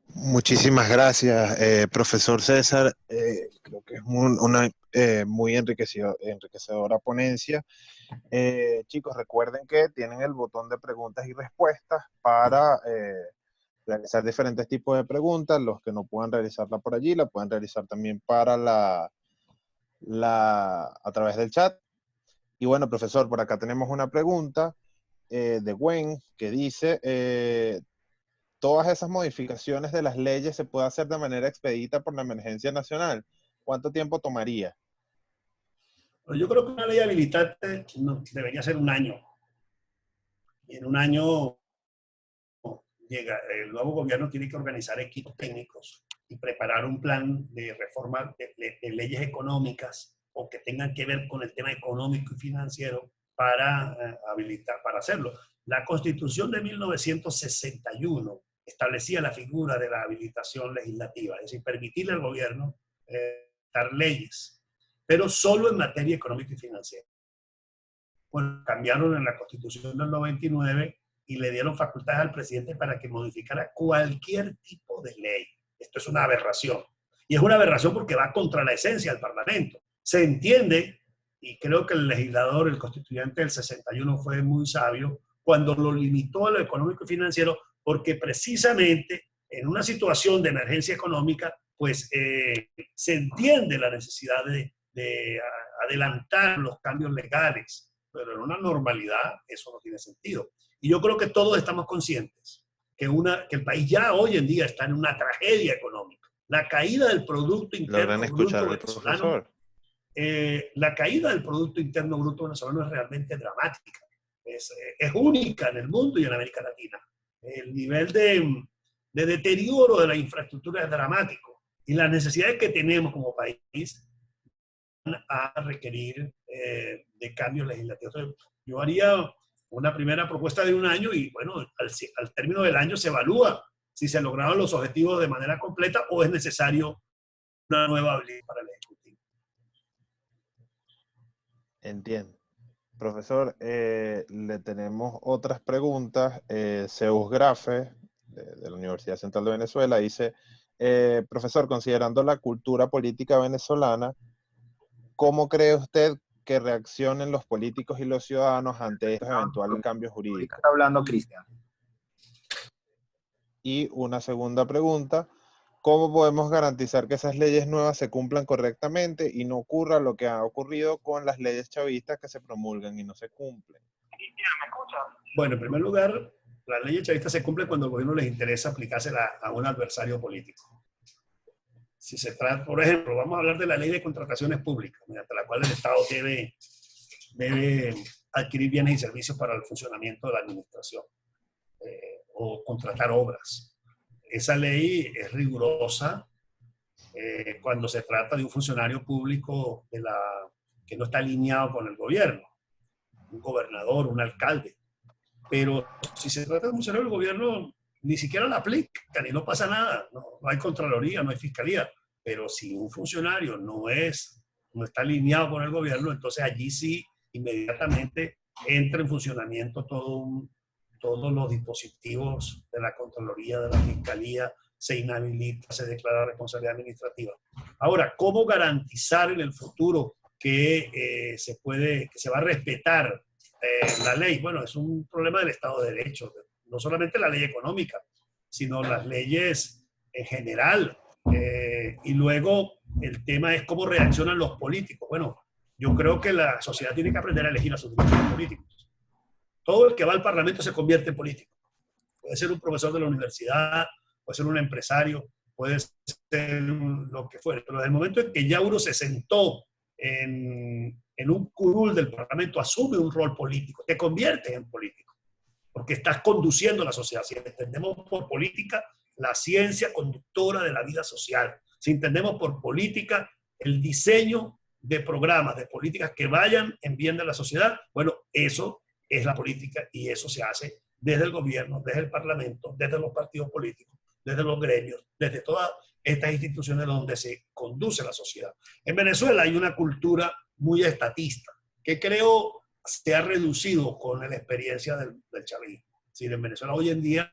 Speaker 1: Muchísimas gracias, profesor César. Creo que es una muy enriquecedora ponencia. Chicos, recuerden que tienen el botón de preguntas y respuestas para realizar diferentes tipos de preguntas. Los que no puedan realizarla por allí, la pueden realizar también para a través del chat. Y bueno, profesor, por acá tenemos una pregunta de Gwen que dice, todas esas modificaciones de las leyes se puede hacer de manera expedita por la emergencia nacional. ¿Cuánto tiempo tomaría?
Speaker 2: Pero yo creo que una ley habilitante debería ser un año. Y en un año el nuevo gobierno tiene que organizar equipos técnicos y preparar un plan de reforma de leyes económicas o que tengan que ver con el tema económico y financiero para habilitar, para hacerlo. La Constitución de 1961 establecía la figura de la habilitación legislativa, es decir, permitirle al gobierno dar leyes, pero solo en materia económica y financiera. Bueno, cambiaron en la Constitución del 99 y le dieron facultades al presidente para que modificara cualquier tipo de ley. Esto es una aberración. Y es una aberración porque va contra la esencia del Parlamento. Se entiende, y creo que el legislador, el constituyente del 61 fue muy sabio, cuando lo limitó a lo económico y financiero, porque precisamente en una situación de emergencia económica, pues se entiende la necesidad de adelantar los cambios legales, pero en una normalidad eso no tiene sentido. Y yo creo que todos estamos conscientes que el país ya hoy en día está en una tragedia económica. La caída del Producto Interno Bruto venezolano, la caída del Producto Interno Bruto venezolano es realmente dramática. Es única en el mundo y en América Latina. El nivel de deterioro de la infraestructura es dramático. Y las necesidades que tenemos como país van a requerir de cambios legislativos. Entonces, yo haría una primera propuesta de un año y, bueno, al término del año se evalúa si se lograron los objetivos de manera completa o es necesario una nueva habilidad para el Ejecutivo.
Speaker 1: Entiendo. Profesor, le tenemos otras preguntas. Zeus Grafe, de la Universidad Central de Venezuela, dice, profesor, considerando la cultura política venezolana, ¿cómo cree usted que reaccionen los políticos y los ciudadanos ante estos eventuales cambios jurídicos?
Speaker 3: Está hablando Cristian.
Speaker 1: Y una segunda pregunta, ¿cómo podemos garantizar que esas leyes nuevas se cumplan correctamente y no ocurra lo que ha ocurrido con las leyes chavistas que se promulgan y no se cumplen?
Speaker 2: Bueno, en primer lugar, las leyes chavistas se cumplen cuando al gobierno les interesa aplicárselas a un adversario político. si se trata, por ejemplo, vamos a hablar de la ley de contrataciones públicas, mediante la cual el Estado debe adquirir bienes y servicios para el funcionamiento de la administración, o contratar obras. Esa ley es rigurosa cuando se trata de un funcionario público que no está alineado con el gobierno, un gobernador, un alcalde. Pero si se trata de un funcionario del gobierno, ni siquiera la aplican y no pasa nada. No hay Contraloría, no hay Fiscalía. Pero si un funcionario no está alineado con el gobierno, entonces allí sí inmediatamente entra en funcionamiento todos los dispositivos de la Contraloría, de la Fiscalía, se inhabilita, se declara responsabilidad administrativa. Ahora, ¿cómo garantizar en el futuro que se va a respetar la ley? Bueno, es un problema del Estado de Derecho, no solamente la ley económica, sino las leyes en general. Y luego el tema es cómo reaccionan los políticos. Bueno, yo creo que la sociedad tiene que aprender a elegir a sus dirigentes políticos. Todo el que va al Parlamento se convierte en político. Puede ser un profesor de la universidad, puede ser un empresario, puede ser lo que fuere. Pero desde el momento en que ya uno se sentó en un curul del Parlamento, asume un rol político, te conviertes en político, porque estás conduciendo la sociedad. Si entendemos por política la ciencia conductora de la vida social, si entendemos por política el diseño de programas, de políticas que vayan en bien de la sociedad, bueno, eso es la política y eso se hace desde el gobierno, desde el Parlamento, desde los partidos políticos, desde los gremios, desde todas estas instituciones donde se conduce la sociedad. En Venezuela hay una cultura muy estatista que creo se ha reducido con la experiencia del chavismo. Es decir, en Venezuela hoy en día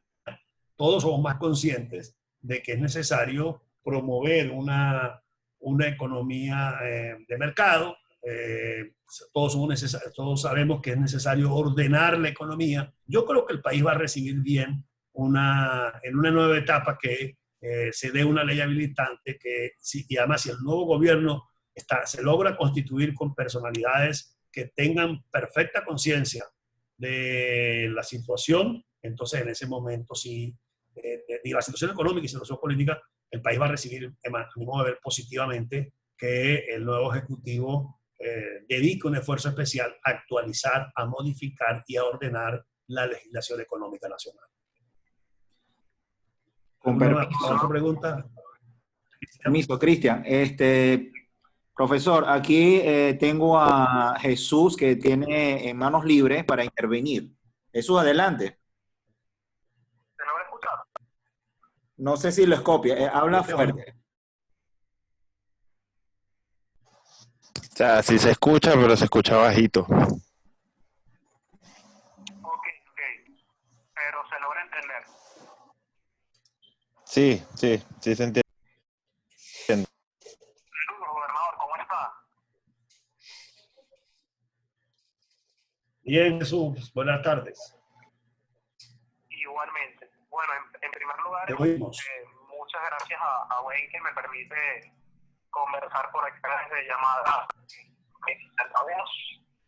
Speaker 2: todos somos más conscientes de que es necesario promover una economía de mercado. Todos sabemos que es necesario ordenar la economía. Yo creo que el país va a recibir bien en una nueva etapa que se dé una ley habilitante y además si el nuevo gobierno se logra constituir con personalidades que tengan perfecta conciencia de la situación, entonces en ese momento sí, de la situación económica y situación política, el país va a recibir, a mi modo de ver, positivamente que el nuevo Ejecutivo dedique un esfuerzo especial a actualizar, a modificar y a ordenar la legislación económica nacional.
Speaker 3: Con permiso.
Speaker 2: ¿Otra pregunta?
Speaker 3: Permiso, Cristian. Profesor, aquí tengo a Jesús que tiene en manos libres para intervenir. Jesús, adelante.
Speaker 4: ¿Se logra escuchar?
Speaker 3: No sé si lo copia. Habla fuerte.
Speaker 1: O sea, sí se escucha, pero se escucha bajito.
Speaker 4: Ok. Pero se logra entender.
Speaker 1: Sí se entiende.
Speaker 4: Gobernador, ¿cómo está?
Speaker 2: Bien, Jesús. Buenas tardes.
Speaker 4: Igualmente. Bueno, en primer lugar,
Speaker 2: Te oímos.
Speaker 4: muchas gracias a Wayne que me permite conversar por acá desde llamada a voz.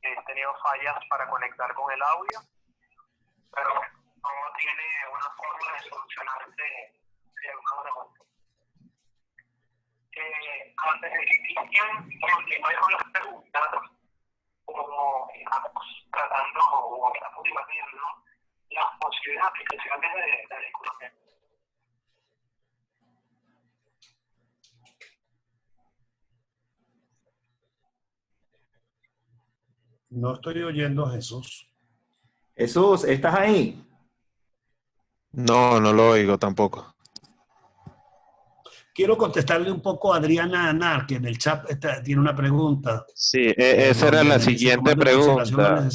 Speaker 4: He tenido fallas para conectar con el audio, pero todo tiene una forma de solucionarse de una hora u otra. Antes de que Cristian continúe con las preguntas, como estamos tratando o estamos debatiendo las posibles aplicaciones de la economía.
Speaker 2: No estoy oyendo a Jesús.
Speaker 3: Jesús, ¿estás ahí?
Speaker 1: No lo oigo tampoco.
Speaker 2: Quiero contestarle un poco a Adriana Anar, que en el chat tiene una pregunta.
Speaker 1: Sí, esa era la siguiente pregunta.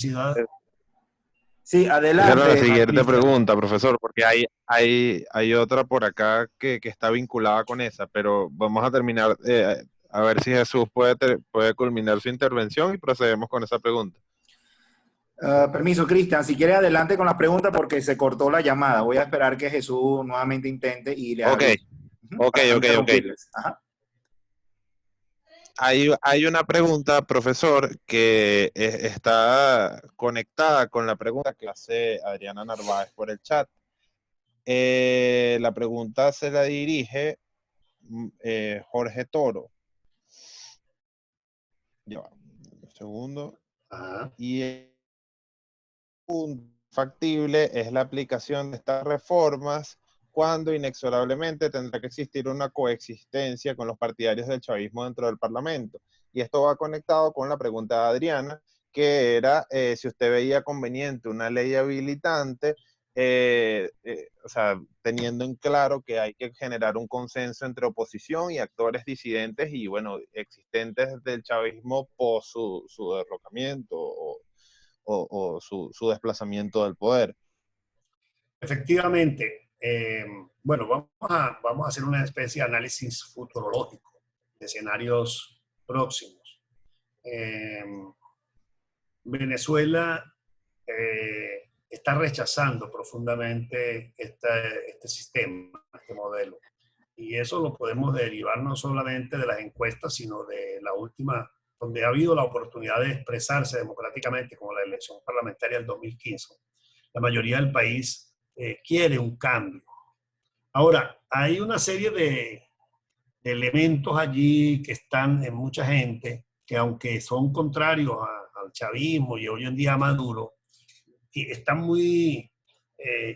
Speaker 3: Sí,
Speaker 1: Esa
Speaker 3: adelante.
Speaker 1: era la siguiente
Speaker 3: Cristian.
Speaker 1: pregunta, profesor, porque hay otra por acá que está vinculada con esa, pero vamos a terminar, a ver si Jesús puede culminar su intervención y procedemos con esa pregunta.
Speaker 3: Permiso, Cristian, si quiere adelante con la pregunta porque se cortó la llamada. Voy a esperar que Jesús nuevamente intente y le
Speaker 1: Ok.
Speaker 3: avise.
Speaker 1: Ok.
Speaker 3: Ajá.
Speaker 1: Hay una pregunta, profesor, que está conectada con la pregunta que hace Adriana Narváez por el chat. La pregunta se la dirige Jorge Toro. Ya va, un segundo.
Speaker 2: Ajá.
Speaker 1: Y un factible es la aplicación de estas reformas cuando inexorablemente tendrá que existir una coexistencia con los partidarios del chavismo dentro del Parlamento. Y esto va conectado con la pregunta de Adriana, que era si usted veía conveniente una ley habilitante, o sea, teniendo en claro que hay que generar un consenso entre oposición y actores disidentes y, bueno, existentes del chavismo por su derrocamiento o su desplazamiento del poder.
Speaker 2: Efectivamente, bueno, vamos a hacer una especie de análisis futurológico de escenarios próximos. Venezuela está rechazando profundamente este sistema, este modelo. Y eso lo podemos derivar no solamente de las encuestas, sino de la última, donde ha habido la oportunidad de expresarse democráticamente, como la elección parlamentaria del 2015. La mayoría del país quiere un cambio. Ahora, hay una serie de elementos allí que están en mucha gente, que aunque son contrarios al chavismo y hoy en día a Maduro, y están muy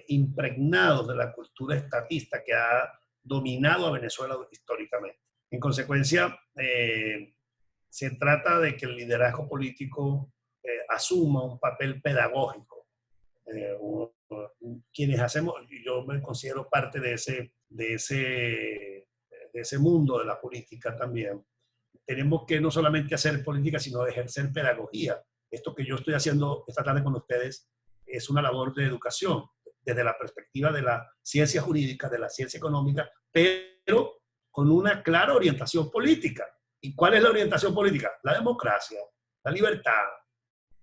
Speaker 2: impregnados de la cultura estatista que ha dominado a Venezuela históricamente. En consecuencia, se trata de que el liderazgo político asuma un papel pedagógico. Quienes hacemos, yo me considero parte de ese mundo de la política también, tenemos que no solamente hacer política, sino ejercer pedagogía. Esto que yo estoy haciendo esta tarde con ustedes es una labor de educación, desde la perspectiva de la ciencia jurídica, de la ciencia económica, pero con una clara orientación política. ¿Y cuál es la orientación política? La democracia, la libertad,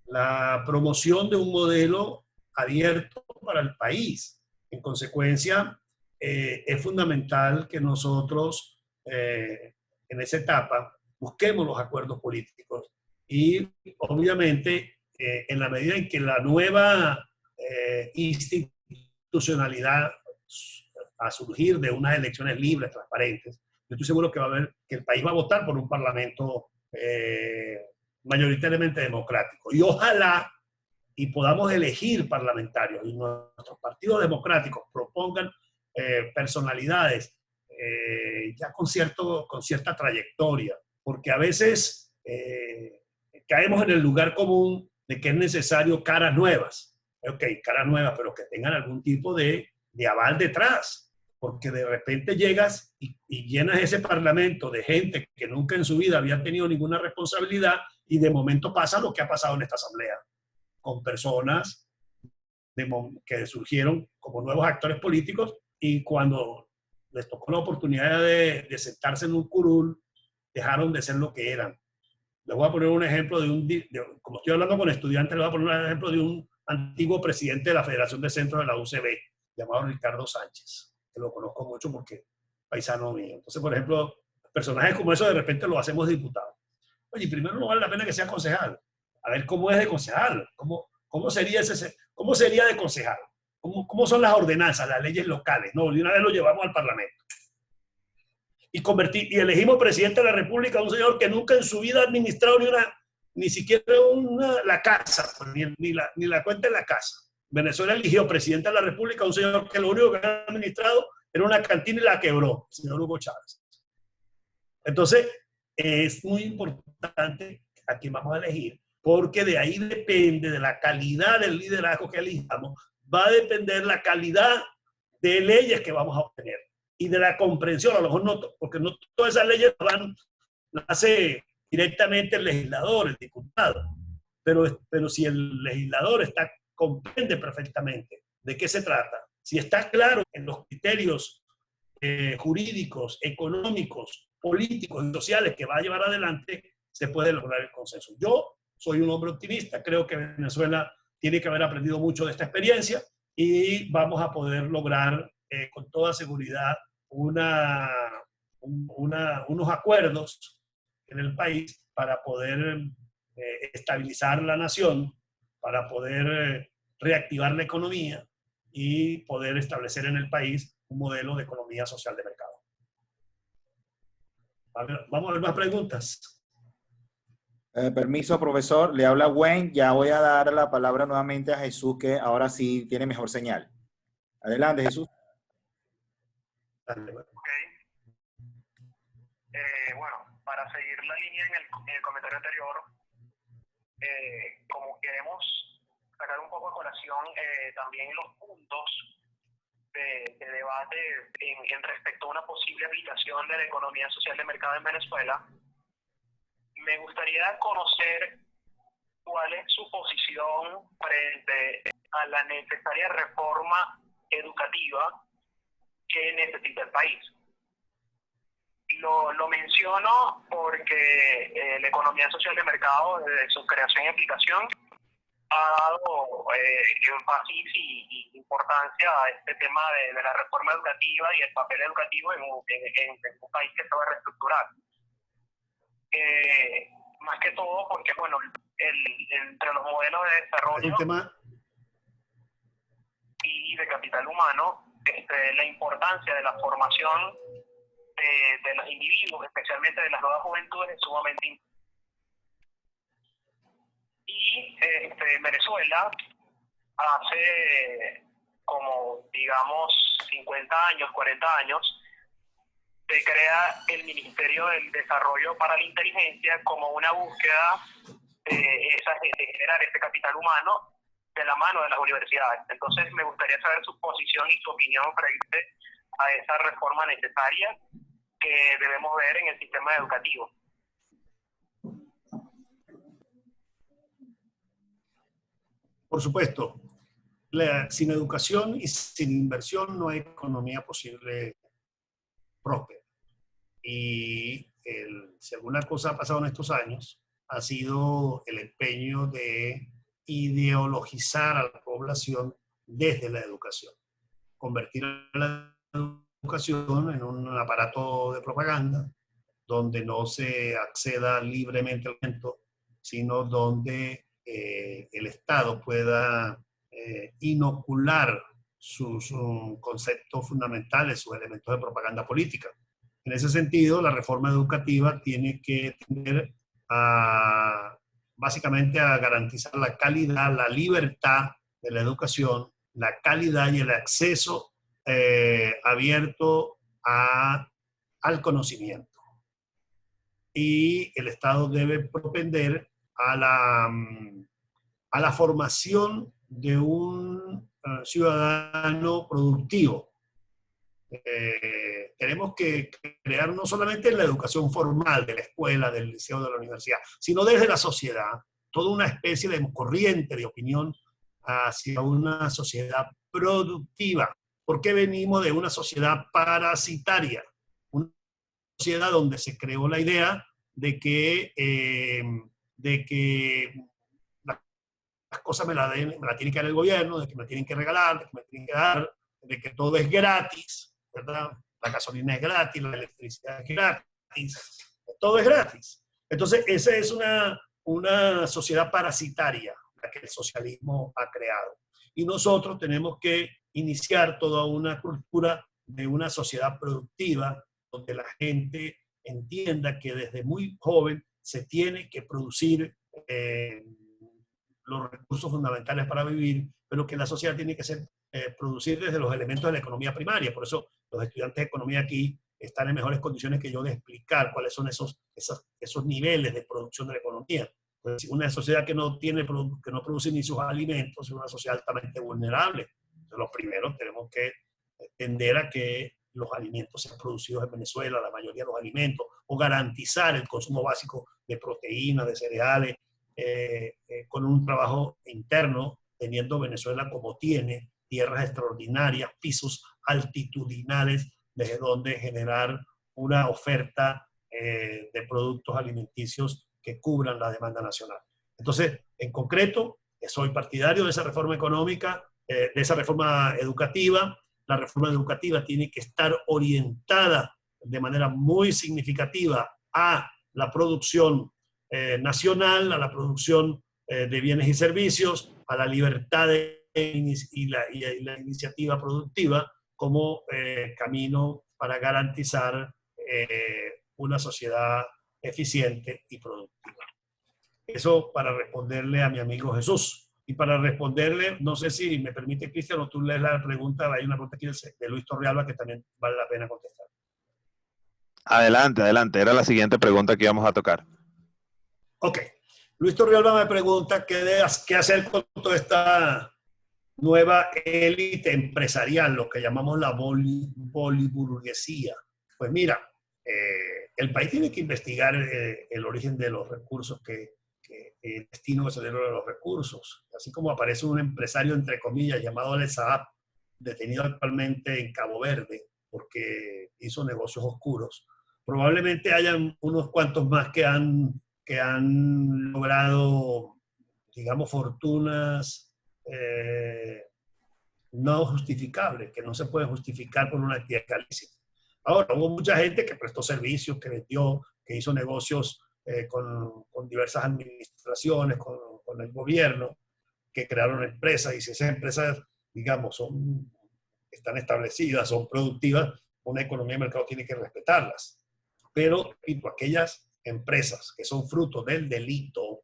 Speaker 2: la promoción de un modelo abierto para el país. En consecuencia, es fundamental que nosotros en esa etapa busquemos los acuerdos políticos y obviamente en la medida en que la nueva institucionalidad a surgir de unas elecciones libres, transparentes, yo estoy seguro que va a haber, que el país va a votar por un parlamento mayoritariamente democrático. Y ojalá y podamos elegir parlamentarios y nuestros partidos democráticos propongan personalidades ya con cierta trayectoria, porque a veces caemos en el lugar común de que es necesario caras nuevas. Ok, caras nuevas, pero que tengan algún tipo de aval detrás, porque de repente llegas y llenas ese parlamento de gente que nunca en su vida había tenido ninguna responsabilidad y de momento pasa lo que ha pasado en esta asamblea, con personas que surgieron como nuevos actores políticos y cuando les tocó la oportunidad de sentarse en un curul, dejaron de ser lo que eran. Les voy a poner un ejemplo como estoy hablando con estudiantes, les voy a poner un ejemplo de un antiguo presidente de la Federación de Centros de la UCB, llamado Ricardo Sánchez, que lo conozco mucho porque paisano mío. Entonces, por ejemplo, personajes como eso de repente lo hacemos diputado. Oye, primero no vale la pena que sea concejal. A ver cómo es de concejal, cómo sería de concejal, cómo son las ordenanzas, las leyes locales. No, de una vez lo llevamos al Parlamento. Y elegimos presidente de la República a un señor que nunca en su vida ha administrado ni siquiera la casa, ni la cuenta de la casa. Venezuela eligió presidente de la República a un señor que lo único que ha administrado era una cantina y la quebró, el señor Hugo Chávez. Entonces, es muy importante a quién vamos a elegir, porque de ahí depende, de la calidad del liderazgo que elijamos, va a depender la calidad de leyes que vamos a obtener y de la comprensión, a lo mejor no, porque no todas esas leyes las hace directamente el legislador, el diputado, pero si el legislador comprende perfectamente de qué se trata, si está claro en los criterios jurídicos, económicos, políticos y sociales que va a llevar adelante, se puede lograr el consenso. Yo soy un hombre optimista, creo que Venezuela tiene que haber aprendido mucho de esta experiencia y vamos a poder lograr con toda seguridad unos acuerdos en el país para poder estabilizar la nación, para poder reactivar la economía y poder establecer en el país un modelo de economía social de mercado. A ver, vamos a ver más preguntas.
Speaker 3: Permiso, profesor. Le habla Wayne. Ya voy a dar la palabra nuevamente a Jesús, que ahora sí tiene mejor señal. Adelante, Jesús.
Speaker 2: Dale, bueno.
Speaker 4: Ok. Bueno, para seguir la línea en el comentario anterior, como queremos sacar un poco de colación también los puntos de debate en respecto a una posible aplicación de la economía social de mercado en Venezuela, me gustaría conocer cuál es su posición frente a la necesaria reforma educativa que necesita el país. Lo menciono porque la economía social de mercado, desde su creación y aplicación, ha dado énfasis y importancia a este tema de la reforma educativa y el papel educativo en un país que se va a reestructurar. Más que todo porque, bueno, entre los modelos de desarrollo y de capital humano, la importancia de la formación de los individuos, especialmente de las nuevas juventudes, es sumamente importante. Y Venezuela hace como, digamos, 50 años, 40 años, se crea el Ministerio del Desarrollo para la Inteligencia como una búsqueda de generar ese capital humano de la mano de las universidades. Entonces me gustaría saber su posición y su opinión frente a esa reforma necesaria que debemos ver en el sistema educativo.
Speaker 2: Por supuesto, sin educación y sin inversión no hay economía posible próspera. Y si alguna cosa ha pasado en estos años, ha sido el empeño de ideologizar a la población desde la educación. Convertir a la educación en un aparato de propaganda donde no se acceda libremente al conocimiento, sino donde el Estado pueda inocular sus conceptos fundamentales, sus elementos de propaganda política. En ese sentido, la reforma educativa tiene que tender básicamente a garantizar la calidad, la libertad de la educación, la calidad y el acceso abierto al conocimiento. Y el Estado debe propender a la formación de un ciudadano productivo. Tenemos que crear no solamente en la educación formal de la escuela, del liceo, de la universidad, sino desde la sociedad, toda una especie de corriente de opinión hacia una sociedad productiva. ¿Por qué venimos de una sociedad parasitaria? Una sociedad donde se creó la idea de que las cosas me la tiene que dar el gobierno, de que me tienen que regalar, de que me tienen que dar, de que todo es gratis, ¿verdad? La gasolina es gratis, la electricidad es gratis, todo es gratis. Entonces, esa es una sociedad parasitaria la que el socialismo ha creado. Y nosotros tenemos que iniciar toda una cultura de una sociedad productiva donde la gente entienda que desde muy joven se tiene que producir los recursos fundamentales para vivir, pero que la sociedad tiene que ser producir desde los elementos de la economía primaria. Por eso los estudiantes de economía aquí están en mejores condiciones que yo de explicar cuáles son esos niveles de producción de la economía. Pues una sociedad que no produce ni sus alimentos es una sociedad altamente vulnerable. Entonces, los primeros tenemos que tender a que los alimentos sean producidos en Venezuela, la mayoría de los alimentos, o garantizar el consumo básico de proteínas, de cereales, con un trabajo interno, teniendo Venezuela como tiene, tierras extraordinarias, pisos altitudinales, desde donde generar una oferta de productos alimenticios que cubran la demanda nacional. Entonces, en concreto, soy partidario de esa reforma económica, de esa reforma educativa. La reforma educativa tiene que estar orientada de manera muy significativa a la producción nacional, a la producción de bienes y servicios, a la libertad y la iniciativa productiva como camino para garantizar una sociedad eficiente y productiva. Eso para responderle a mi amigo Jesús. Y para responderle, no sé si me permite, Cristian, o tú lees la pregunta, hay una pregunta aquí de Luis Torrealba que también vale la pena contestar.
Speaker 1: Adelante, adelante. Era la siguiente pregunta que íbamos a tocar.
Speaker 2: Ok. Luis Torrealba me pregunta qué hacer con toda esta nueva élite empresarial, lo que llamamos la boliburguesía. Pues mira, el país tiene que investigar el origen de los recursos, el destino que se dieron de los recursos. Así como aparece un empresario, entre comillas, llamado Alex Saab, detenido actualmente en Cabo Verde porque hizo negocios oscuros. Probablemente hayan unos cuantos más que han logrado, digamos, fortunas no justificables, que no se pueden justificar por una actividad ilícita. Ahora, hubo mucha gente que prestó servicios, que vendió, que hizo negocios con diversas administraciones, con el gobierno, que crearon empresas, y si esas empresas, digamos, están establecidas, son productivas, una economía de mercado tiene que respetarlas. Pero, repito, aquellas empresas que son fruto del delito,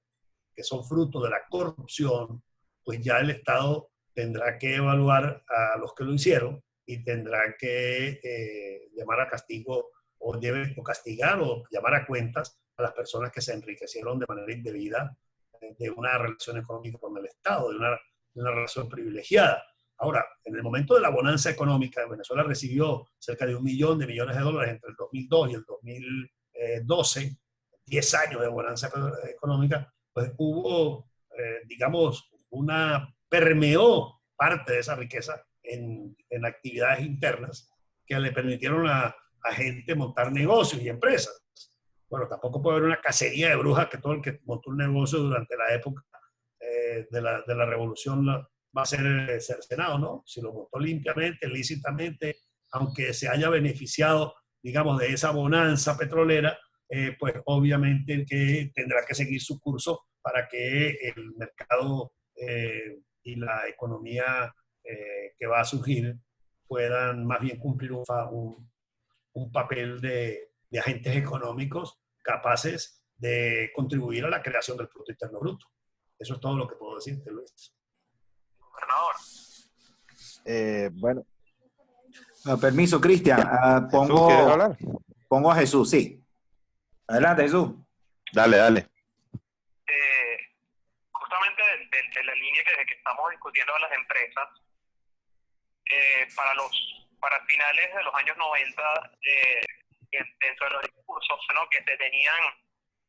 Speaker 2: que son fruto de la corrupción, pues ya el Estado tendrá que evaluar a los que lo hicieron y tendrá que llamar a castigo o castigar o llamar a cuentas a las personas que se enriquecieron de manera indebida de una relación económica con el Estado, de una relación privilegiada. Ahora, en el momento de la bonanza económica, Venezuela recibió cerca de $1 millón de dólares entre el 2002 y el 2012, 10 años de bonanza económica, pues hubo, digamos, permeó parte de esa riqueza en actividades internas que le permitieron a gente montar negocios y empresas. Bueno, tampoco puede haber una cacería de brujas que todo el que montó un negocio durante la época de la revolución va a ser cercenado, ¿no? Si lo montó limpiamente, lícitamente, aunque se haya beneficiado, digamos, de esa bonanza petrolera, pues obviamente que tendrá que seguir su curso para que el mercado y la economía que va a surgir puedan más bien cumplir un papel de agentes económicos capaces de contribuir a la creación del Producto Interno Bruto. Eso es todo lo que puedo decirte, Luis.
Speaker 4: Gobernador.
Speaker 1: Bueno.
Speaker 3: Permiso, Cristian.
Speaker 1: Jesús, ¿quieres hablar?
Speaker 3: Pongo a Jesús, sí. Adelante, Jesús.
Speaker 1: Dale.
Speaker 4: Justamente de la línea que estamos discutiendo de las empresas, para finales de los años 90, dentro de los discursos, ¿no?, que se tenían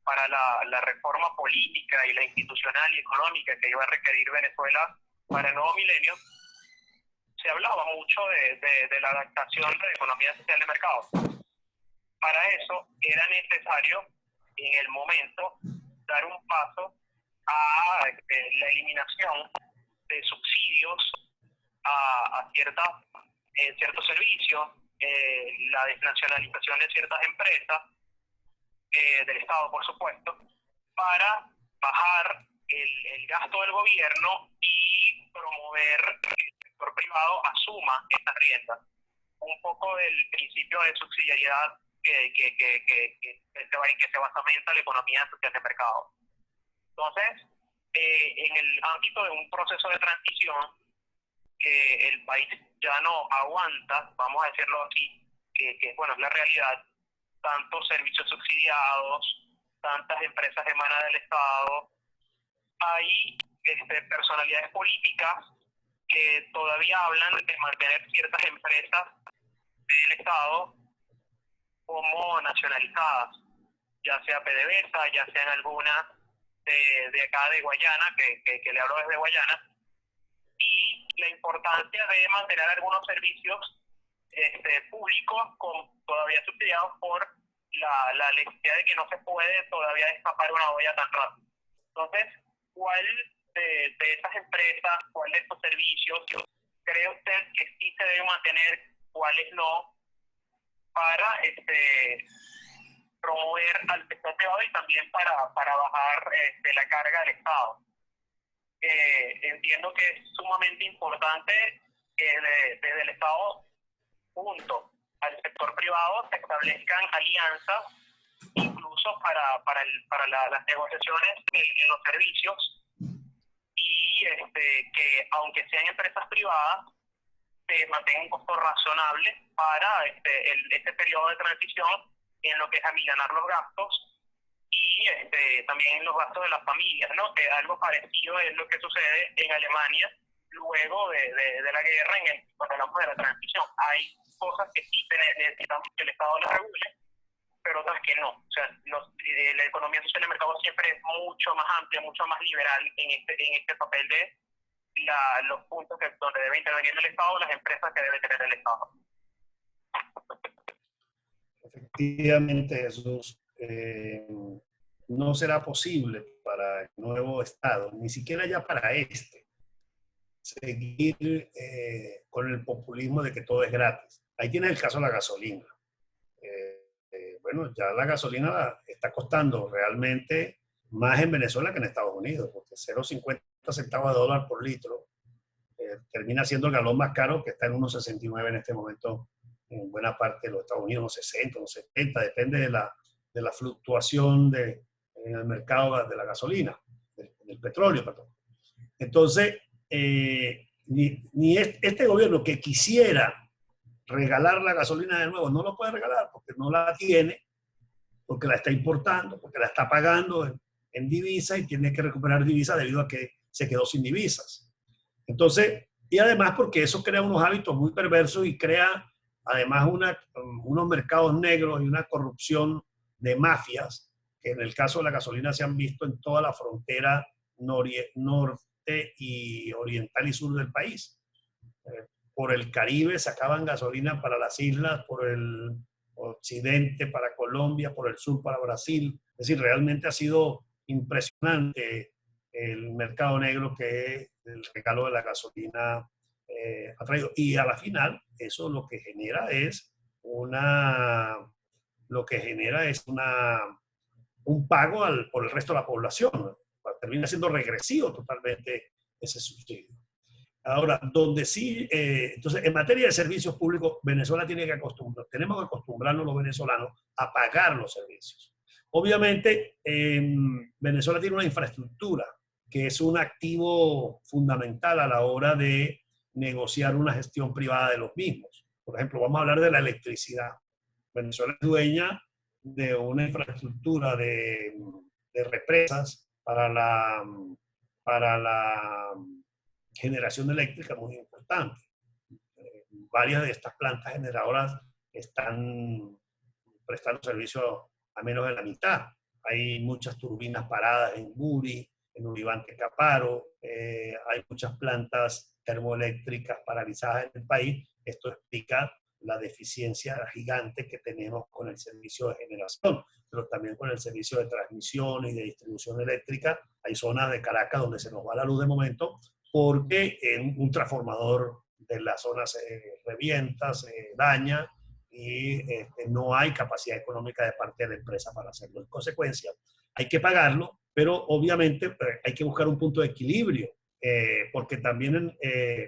Speaker 4: para la reforma política y la institucional y económica que iba a requerir Venezuela para el nuevo milenio, se hablaba mucho de la adaptación de la economía social de mercado. Para eso era necesario, en el momento, dar un paso a la eliminación de subsidios a ciertos servicios, la desnacionalización de ciertas empresas, del Estado, por supuesto, para bajar el gasto del gobierno y promover que el sector privado asuma estas riendas. Un poco del principio de subsidiariedad que se basamenta la economía social de mercado. Entonces, en el ámbito de un proceso de transición que el país ya no aguanta, vamos a decirlo así, que bueno, es la realidad, tantos servicios subsidiados, tantas empresas emanadas del Estado, hay personalidades políticas que todavía hablan de mantener ciertas empresas del Estado como nacionalizadas, ya sea PDVSA, ya sean algunas de acá de Guayana, que le hablo desde Guayana, y la importancia de mantener algunos servicios públicos todavía subsidiados por la necesidad de que no se puede todavía destapar una olla tan rápido. Entonces, ¿cuál de esas empresas, cuál de estos servicios cree usted que sí se debe mantener, cuáles no, para promover al sector privado y también para bajar la carga del Estado? Entiendo que es sumamente importante que desde el Estado junto al sector privado se establezcan alianzas incluso para las negociaciones en los servicios, y que aunque sean empresas privadas, se mantenga un costo razonable para este periodo de transición en lo que es amilanar los gastos y también los gastos de las familias, ¿no? Que algo parecido es lo que sucede en Alemania luego de la guerra cuando hablamos de la transición. Hay cosas que sí necesitamos que el Estado las regule, pero otras que no. O sea, la economía social de mercado siempre es mucho más amplia, mucho más liberal en este papel de los puntos donde debe intervenir el Estado, las empresas que debe tener el Estado.
Speaker 2: Efectivamente, Jesús, no será posible para el nuevo Estado, ni siquiera ya para seguir con el populismo de que todo es gratis. Ahí tiene el caso de la gasolina. Bueno, ya la gasolina está costando realmente más en Venezuela que en Estados Unidos, porque 0,50 centavos de dólar por litro termina siendo el galón más caro, que está en 1,69 en este momento en buena parte de los Estados Unidos, unos 60, unos 70, depende de la fluctuación en el mercado de la gasolina, del petróleo, perdón. Entonces, ni este gobierno que quisiera regalar la gasolina de nuevo, no lo puede regalar porque no la tiene, porque la está importando, porque la está pagando en divisas y tiene que recuperar divisas debido a que se quedó sin divisas. Entonces, y además porque eso crea unos hábitos muy perversos y crea además unos mercados negros y una corrupción de mafias que en el caso de la gasolina se han visto en toda la frontera norte y oriental y sur del país. Por el Caribe sacaban gasolina para las islas, por el occidente para Colombia, por el sur para Brasil. Es decir, realmente ha sido impresionante el mercado negro que el regalo de la gasolina ha traído. Y a la final, eso lo que genera es un pago por el resto de la población. Termina siendo regresivo totalmente ese subsidio. Ahora, donde sí, entonces, en materia de servicios públicos, Venezuela tenemos que acostumbrarnos los venezolanos a pagar los servicios. Obviamente, Venezuela tiene una infraestructura que es un activo fundamental a la hora de negociar una gestión privada de los mismos. Por ejemplo, vamos a hablar de la electricidad. Venezuela es dueña de una infraestructura de represas para la generación eléctrica muy importante. Varias de estas plantas generadoras están prestando servicio a menos de la mitad. Hay muchas turbinas paradas en Guri, en Uribante Caparo, hay muchas plantas termoeléctricas paralizadas en el país. Esto explica la deficiencia gigante que tenemos con el servicio de generación, pero también con el servicio de transmisión y de distribución eléctrica. Hay zonas de Caracas donde se nos va la luz de momento porque un transformador de la zona se revienta, se daña y no hay capacidad económica de parte de la empresa para hacerlo. En consecuencia, hay que pagarlo, pero obviamente hay que buscar un punto de equilibrio, porque también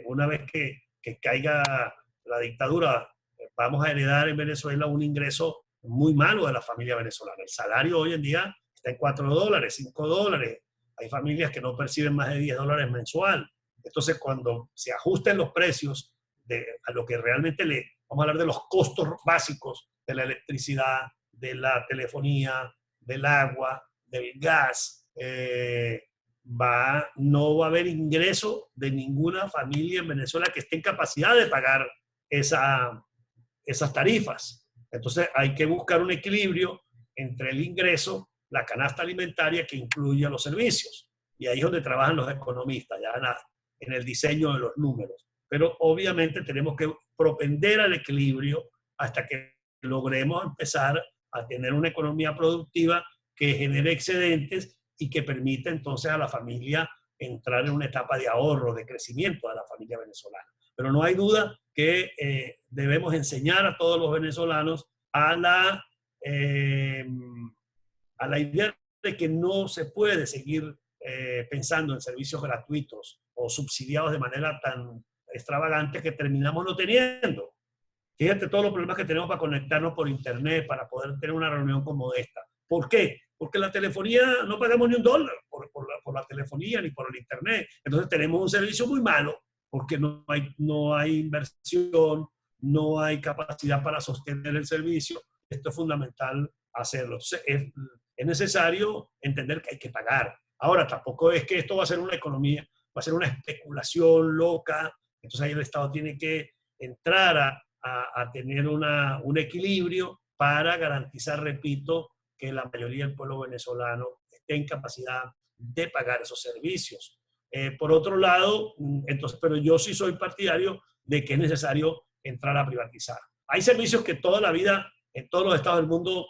Speaker 2: una vez que caiga la dictadura, vamos a heredar en Venezuela un ingreso muy malo de la familia venezolana. El salario hoy en día está en $4, $5. Hay familias que no perciben más de $10 mensual. Entonces, cuando se ajusten los precios a lo que realmente vamos a hablar de los costos básicos de la electricidad, de la telefonía, del agua, del gas, no va a haber ingreso de ninguna familia en Venezuela que esté en capacidad de pagar esas tarifas. Entonces, hay que buscar un equilibrio entre el ingreso, la canasta alimentaria que incluye los servicios. Y ahí es donde trabajan los economistas, ya en el diseño de los números. Pero obviamente tenemos que propender al equilibrio hasta que logremos empezar a tener una economía productiva que genere excedentes y que permita entonces a la familia entrar en una etapa de ahorro, de crecimiento de la familia venezolana. Pero no hay duda que debemos enseñar a todos los venezolanos a la idea de que no se puede seguir pensando en servicios gratuitos o subsidiados de manera tan extravagante que terminamos no teniendo. Fíjate todos los problemas que tenemos para conectarnos por internet, para poder tener una reunión como esta. ¿Por qué? Porque la telefonía, no pagamos ni $1 por la telefonía ni por el internet. Entonces tenemos un servicio muy malo porque no hay inversión, no hay capacidad para sostener el servicio. Esto es fundamental hacerlo. Entonces, es necesario entender que hay que pagar. Ahora, tampoco es que esto va a ser una economía, va a ser una especulación loca. Entonces ahí el Estado tiene que entrar a tener un equilibrio para garantizar, repito, que la mayoría del pueblo venezolano esté en capacidad de pagar esos servicios. Por otro lado, entonces, pero yo sí soy partidario de que es necesario entrar a privatizar. Hay servicios que toda la vida, en todos los estados del mundo,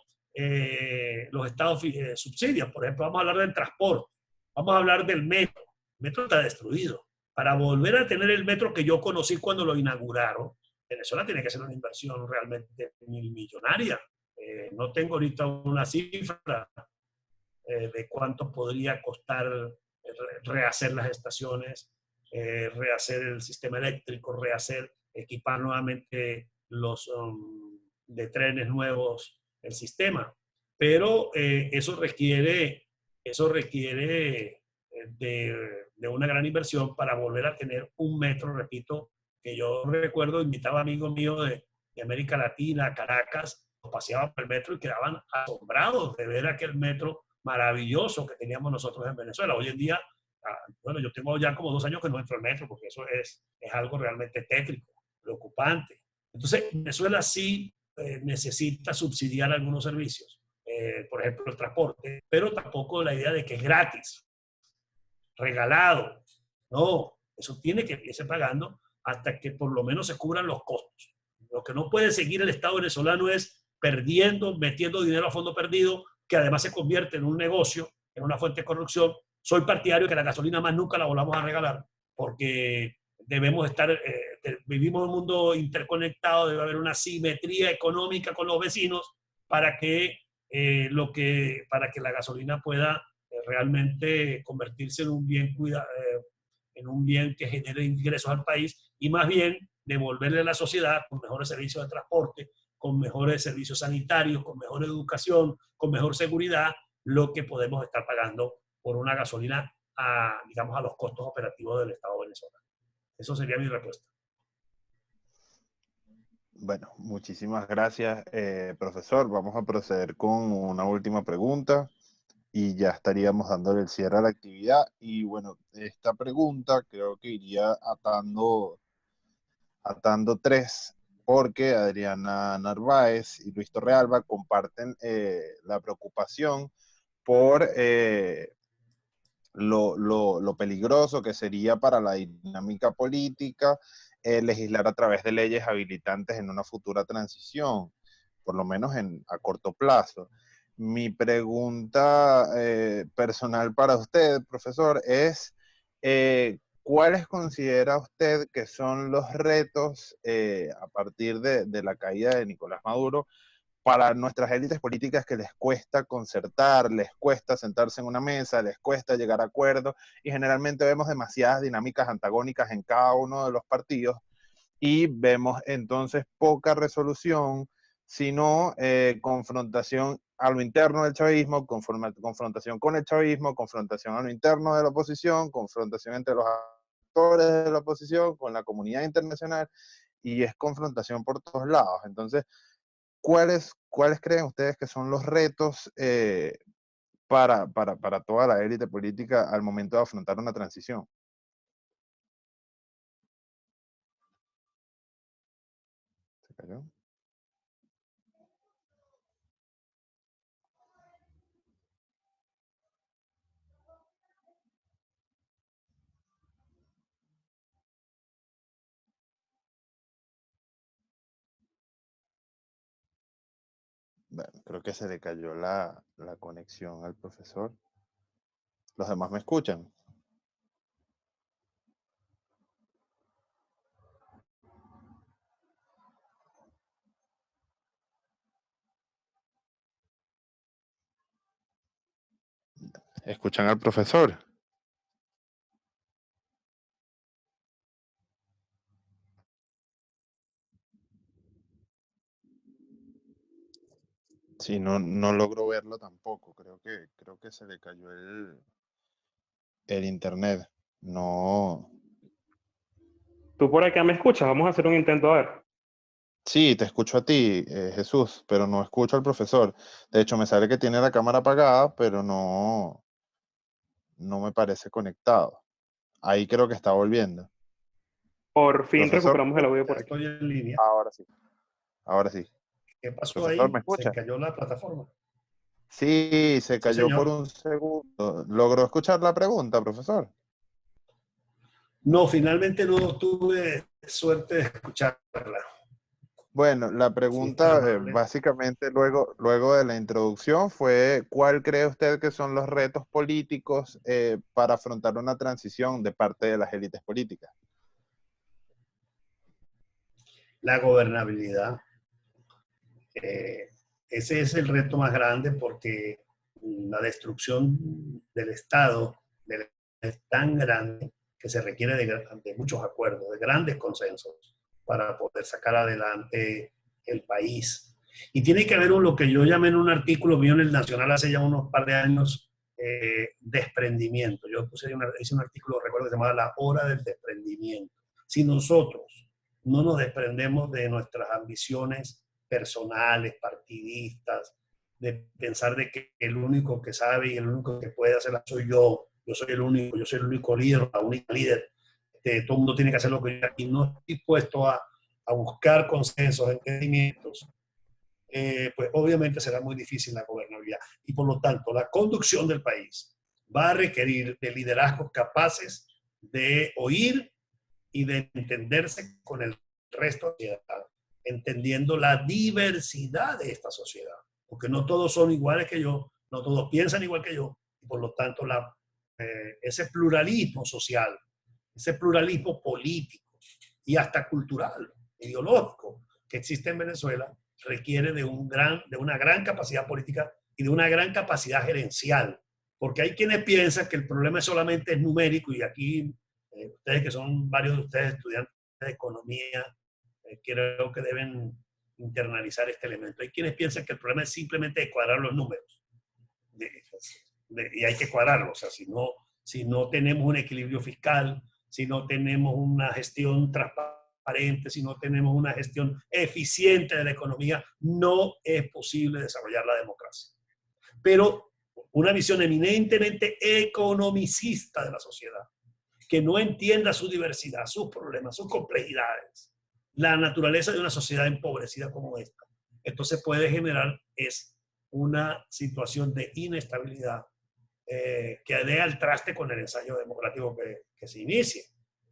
Speaker 2: los estados subsidian. Por ejemplo, vamos a hablar del transporte, vamos a hablar del metro. El metro está destruido. Para volver a tener el metro que yo conocí cuando lo inauguraron, Venezuela tiene que hacer una inversión realmente millonaria. No tengo ahorita una cifra de cuánto podría costar rehacer las estaciones, rehacer el sistema eléctrico, equipar nuevamente los de trenes nuevos, el sistema. Pero eso requiere de una gran inversión para volver a tener un metro, repito, que yo recuerdo, invitaba amigos míos de América Latina, Caracas, paseaban por el metro y quedaban asombrados de ver aquel metro maravilloso que teníamos nosotros en Venezuela. Hoy en día, bueno, yo tengo ya como 2 años que no entro al metro, porque eso es algo realmente tétrico, preocupante. Entonces, Venezuela sí necesita subsidiar algunos servicios, por ejemplo, el transporte, pero tampoco la idea de que es gratis, regalado. No, eso tiene que irse pagando hasta que por lo menos se cubran los costos. Lo que no puede seguir el Estado venezolano es perdiendo, metiendo dinero a fondo perdido, que además se convierte en un negocio, en una fuente de corrupción. Soy partidario de que la gasolina más nunca la volvamos a regalar, porque debemos estar, vivimos en un mundo interconectado, debe haber una simetría económica con los vecinos para que, para que la gasolina pueda realmente convertirse en un bien que genere ingresos al país y más bien devolverle a la sociedad con mejores servicios de transporte, con mejores servicios sanitarios, con mejor educación, con mejor seguridad, lo que podemos estar pagando por una gasolina digamos, a los costos operativos del Estado venezolano. Eso sería mi respuesta.
Speaker 1: Bueno, muchísimas gracias, profesor. Vamos a proceder con una última pregunta y ya estaríamos dándole el cierre a la actividad. Y bueno, esta pregunta creo que iría atando tres, porque Adriana Narváez y Luis Torrealba comparten la preocupación por lo peligroso que sería para la dinámica política legislar a través de leyes habilitantes en una futura transición, por lo menos a corto plazo. Mi pregunta personal para usted, profesor, es ¿cuáles considera usted que son los retos a partir de la caída de Nicolás Maduro para nuestras élites políticas que les cuesta concertar, les cuesta sentarse en una mesa, les cuesta llegar a acuerdos y generalmente vemos demasiadas dinámicas antagónicas en cada uno de los partidos y vemos entonces poca resolución, sino confrontación a lo interno del chavismo, confrontación con el chavismo, confrontación a lo interno de la oposición, confrontación entre los actores de la oposición, con la comunidad internacional, y es confrontación por todos lados. Entonces, ¿cuáles creen ustedes que son los retos para toda la élite política al momento de afrontar una transición? ¿Se cayó? Bueno, creo que se le cayó la conexión al profesor. ¿Los demás me escuchan? ¿Escuchan al profesor? Sí, no logro verlo tampoco. Creo que se le cayó el internet. No.
Speaker 5: ¿Tú por acá me escuchas? Vamos a hacer un intento a ver.
Speaker 1: Sí, te escucho a ti, Jesús, pero no escucho al profesor. De hecho, me sale que tiene la cámara apagada, pero no me parece conectado. Ahí creo que está volviendo.
Speaker 5: Por fin
Speaker 1: Profesor,
Speaker 5: recuperamos el audio
Speaker 2: Ya
Speaker 5: por aquí.
Speaker 2: estoy en línea.
Speaker 1: ahora sí, ahora sí.
Speaker 2: ¿Qué pasó
Speaker 1: Profesor, ¿me
Speaker 2: ahí? Se
Speaker 1: escucha?
Speaker 2: cayó la plataforma.
Speaker 1: Sí, se
Speaker 2: Sí,
Speaker 1: cayó por
Speaker 2: señor.
Speaker 1: un segundo. ¿Logró escuchar la pregunta, profesor?
Speaker 2: No, finalmente no tuve suerte de escucharla.
Speaker 1: Bueno, la
Speaker 2: Si es tan
Speaker 1: pregunta
Speaker 2: amable.
Speaker 1: básicamente luego de la introducción fue, ¿cuál cree usted que son los retos políticos para afrontar una transición de parte de las élites políticas?
Speaker 2: La gobernabilidad. Ese es el reto más grande porque la destrucción del Estado es tan grande que se requiere de muchos acuerdos, de grandes consensos para poder sacar adelante el país. Y tiene que haber lo que yo llamé en un artículo mío en el Nacional hace ya unos par de años, desprendimiento. Yo hice un artículo, recuerdo, que se llamaba La Hora del Desprendimiento. Si nosotros no nos desprendemos de nuestras ambiciones personales, partidistas, de pensar de que el único que sabe y el único que puede hacerla soy yo soy el único, yo soy el único líder, la única líder, todo el mundo tiene que hacer lo que yo, y no estoy dispuesto a buscar consensos, entendimientos, pues obviamente será muy difícil la gobernabilidad. Y por lo tanto, la conducción del país va a requerir de liderazgos capaces de oír y de entenderse con el resto de la sociedad, entendiendo la diversidad de esta sociedad, porque no todos son iguales que yo, no todos piensan igual que yo, y por lo tanto ese pluralismo social, ese pluralismo político y hasta cultural, ideológico que existe en Venezuela, requiere de una gran capacidad política y de una gran capacidad gerencial, porque hay quienes piensan que el problema solamente es numérico, y aquí ustedes que son varios de ustedes estudiantes de economía, creo que deben internalizar este elemento. Hay quienes piensan que el problema es simplemente cuadrar los números. Y hay que cuadrarlos. O sea, si no tenemos un equilibrio fiscal, si no tenemos una gestión transparente, si no tenemos una gestión eficiente de la economía, no es posible desarrollar la democracia. Pero una visión eminentemente economicista de la sociedad, que no entienda su diversidad, sus problemas, sus complejidades, la naturaleza de una sociedad empobrecida como esta, entonces puede generar una situación de inestabilidad que dé al traste con el ensayo democrático que se inicie.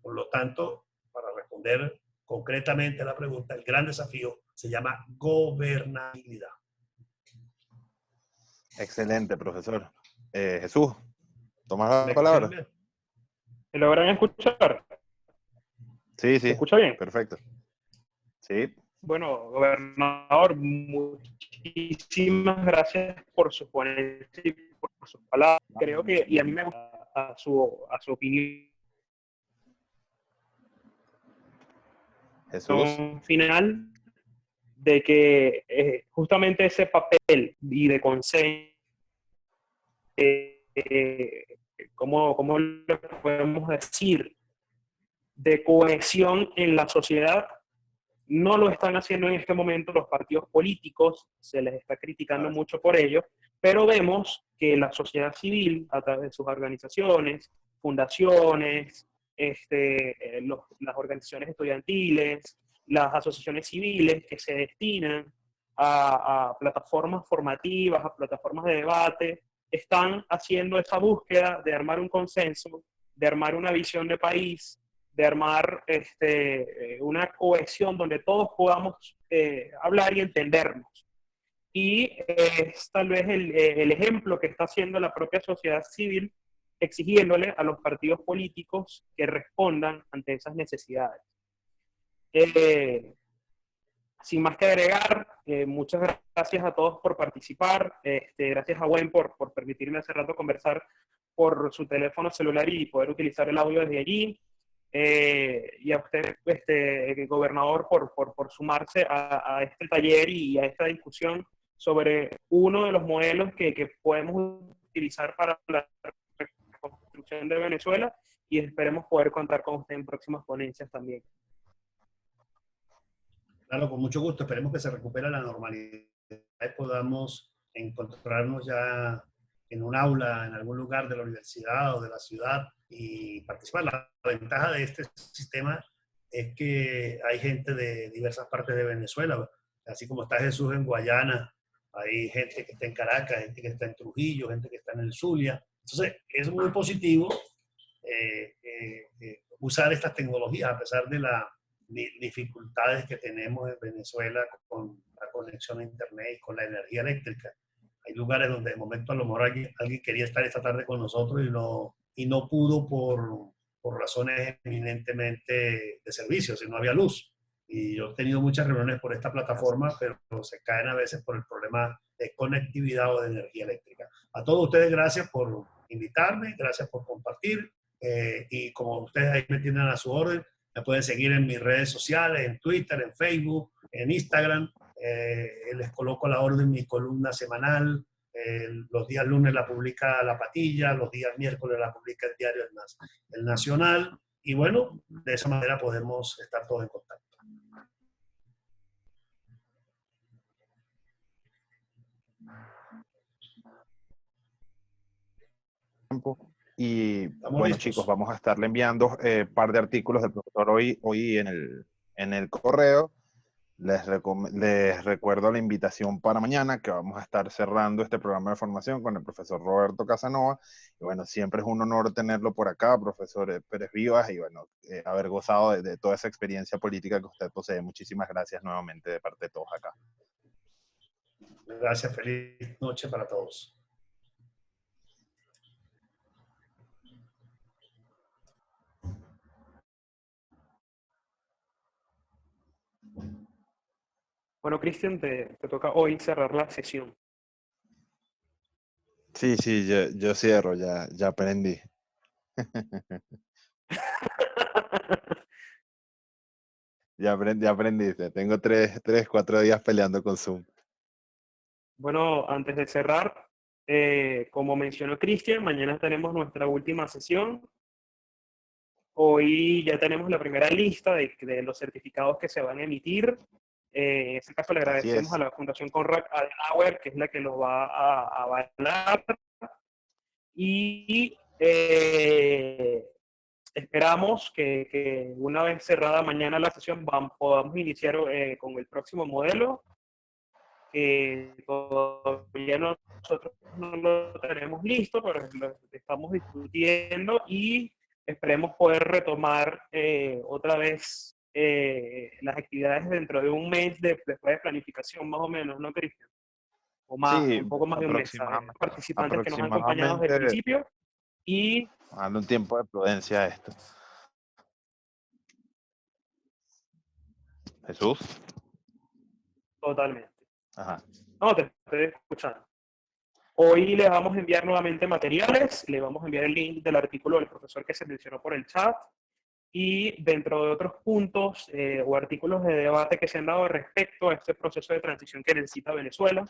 Speaker 2: Por lo tanto, para responder concretamente a la pregunta, el gran desafío se llama gobernabilidad.
Speaker 1: Excelente, profesor. Jesús, tomas
Speaker 2: ¿Me
Speaker 1: la palabra.
Speaker 2: escuchan?
Speaker 5: ¿Me logran escuchar?
Speaker 1: Sí,
Speaker 5: ¿Se
Speaker 1: sí,
Speaker 5: escucha bien?
Speaker 1: perfecto. Sí.
Speaker 5: Bueno, gobernador, muchísimas gracias por su ponencia y por sus palabras. Creo que, y a mí me gusta a su opinión
Speaker 1: Jesús.
Speaker 5: final de que justamente ese papel y de consenso, ¿cómo lo podemos decir? De cohesión en la sociedad, no lo están haciendo en este momento los partidos políticos, se les está criticando mucho por ello, pero vemos que la sociedad civil, a través de sus organizaciones, fundaciones, las organizaciones estudiantiles, las asociaciones civiles que se destinan a plataformas formativas, a plataformas de debate, están haciendo esa búsqueda de armar un consenso, de armar una visión de país, de armar una cohesión donde todos podamos hablar y entendernos. Y es tal vez el ejemplo que está haciendo la propia sociedad civil, exigiéndole a los partidos políticos que respondan ante esas necesidades. Sin más que agregar, muchas gracias a todos por participar. Gracias a Gwen por permitirme hace rato conversar por su teléfono celular y poder utilizar el audio desde allí. Y a usted, gobernador, por sumarse a este taller y a esta discusión sobre uno de los modelos que podemos utilizar para la reconstrucción de Venezuela, y esperemos poder contar con usted en próximas ponencias también.
Speaker 2: Claro, con mucho gusto. Esperemos que se recupere la normalidad y podamos encontrarnos ya en un aula, en algún lugar de la universidad o de la ciudad y participar. La ventaja de este sistema es que hay gente de diversas partes de Venezuela, así como está Jesús en Guayana, hay gente que está en Caracas, gente que está en Trujillo, gente que está en el Zulia. Entonces, es muy positivo usar estas tecnologías a pesar de las dificultades que tenemos en Venezuela con la conexión a internet y con la energía eléctrica. Hay lugares donde de momento a lo mejor alguien quería estar esta tarde con nosotros y no pudo por razones eminentemente de servicio, si no había luz. Y yo he tenido muchas reuniones por esta plataforma, pero se caen a veces por el problema de conectividad o de energía eléctrica. A todos ustedes, gracias por invitarme, gracias por compartir. Y como ustedes ahí me tienen a su orden, me pueden seguir en mis redes sociales, en Twitter, en Facebook, en Instagram. Les coloco a la orden mi columna semanal. Los días lunes la publica La Patilla, los días miércoles la publica el diario El Nacional. Y bueno, de esa manera podemos estar todos en contacto.
Speaker 1: Y
Speaker 2: Estamos
Speaker 1: bueno,
Speaker 2: listos.
Speaker 1: chicos, vamos a estarle enviando un par de artículos del profesor hoy en el correo. Les recuerdo la invitación para mañana, que vamos a estar cerrando este programa de formación con el profesor Roberto Casanova. Y bueno, siempre es un honor tenerlo por acá, profesor Pérez Vivas, y bueno, haber gozado de toda esa experiencia política que usted posee. Muchísimas gracias nuevamente de parte de todos acá.
Speaker 2: Gracias, feliz noche para todos.
Speaker 5: Bueno, Cristian, te toca hoy cerrar la sesión.
Speaker 1: Sí, yo cierro, ya aprendí. Ya aprendiste. Tengo 4 días peleando con Zoom.
Speaker 5: Bueno, antes de cerrar, como mencionó Cristian, mañana tenemos nuestra última sesión. Hoy ya tenemos la primera lista de los certificados que se van a emitir. En este caso le agradecemos a la Fundación Konrad Adenauer, que es la que los va a avalar. Y esperamos que una vez cerrada mañana la sesión podamos iniciar con el próximo modelo. Todavía nosotros no lo tenemos listo, pero lo estamos discutiendo y esperemos poder retomar otra vez las actividades dentro de un mes después de planificación, más o menos, ¿no, Cristian? O más,
Speaker 1: Sí,
Speaker 5: un poco más de un mes, ¿sabes? Participantes que nos han acompañado desde el principio y...
Speaker 1: Dando un tiempo de prudencia a esto. Jesús.
Speaker 5: Totalmente.
Speaker 1: Ajá.
Speaker 5: No, te estoy escuchando. Hoy les vamos a enviar nuevamente materiales, le vamos a enviar el link del artículo del profesor que se mencionó por el chat, y dentro de otros puntos o artículos de debate que se han dado respecto a este proceso de transición que necesita Venezuela.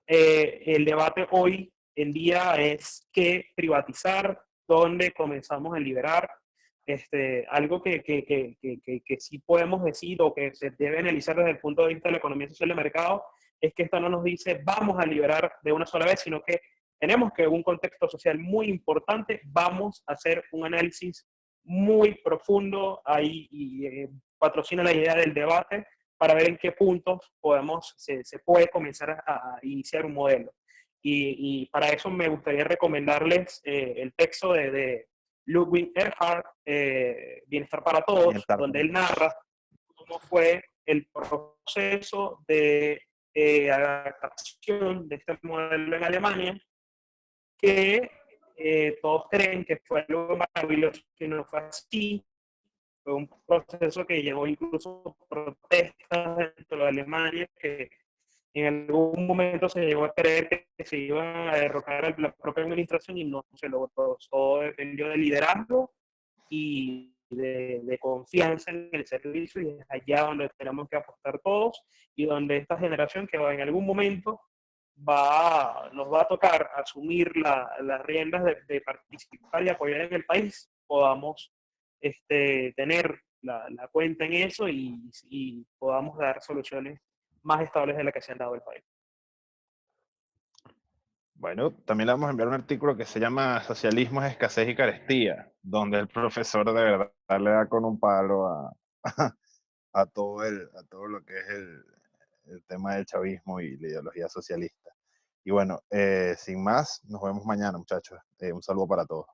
Speaker 5: El debate hoy en día es qué privatizar, dónde comenzamos a liberar. Algo que sí podemos decir o que se debe analizar desde el punto de vista de la economía social de mercado es que esto no nos dice vamos a liberar de una sola vez, sino que tenemos que en un contexto social muy importante vamos a hacer un análisis muy profundo ahí y patrocina la idea del debate para ver en qué puntos se puede comenzar a iniciar un modelo. Y para eso me gustaría recomendarles el texto de Ludwig Erhard, Bienestar para Todos, donde él narra cómo fue el proceso de adaptación de este modelo en Alemania, que todos creen que fue algo maravilloso, que no fue así. Fue un proceso que llevó incluso protestas dentro de Alemania, que en algún momento se llegó a creer que se iba a derrocar la propia administración y no se logró. Todo dependió del liderazgo y de confianza en el servicio, y es allá donde tenemos que apostar todos, y donde esta generación que en algún momento nos va a tocar asumir las riendas de participar y apoyar en el país, podamos tener la cuenta en eso y podamos dar soluciones más estables de las que se han dado el país.
Speaker 1: Bueno, también le vamos a enviar un artículo que se llama Socialismo es escasez y carestía, donde el profesor de verdad le da con un palo a todo lo que es el tema del chavismo y la ideología socialista. Y bueno, sin más, nos vemos mañana, muchachos. Un saludo para todos.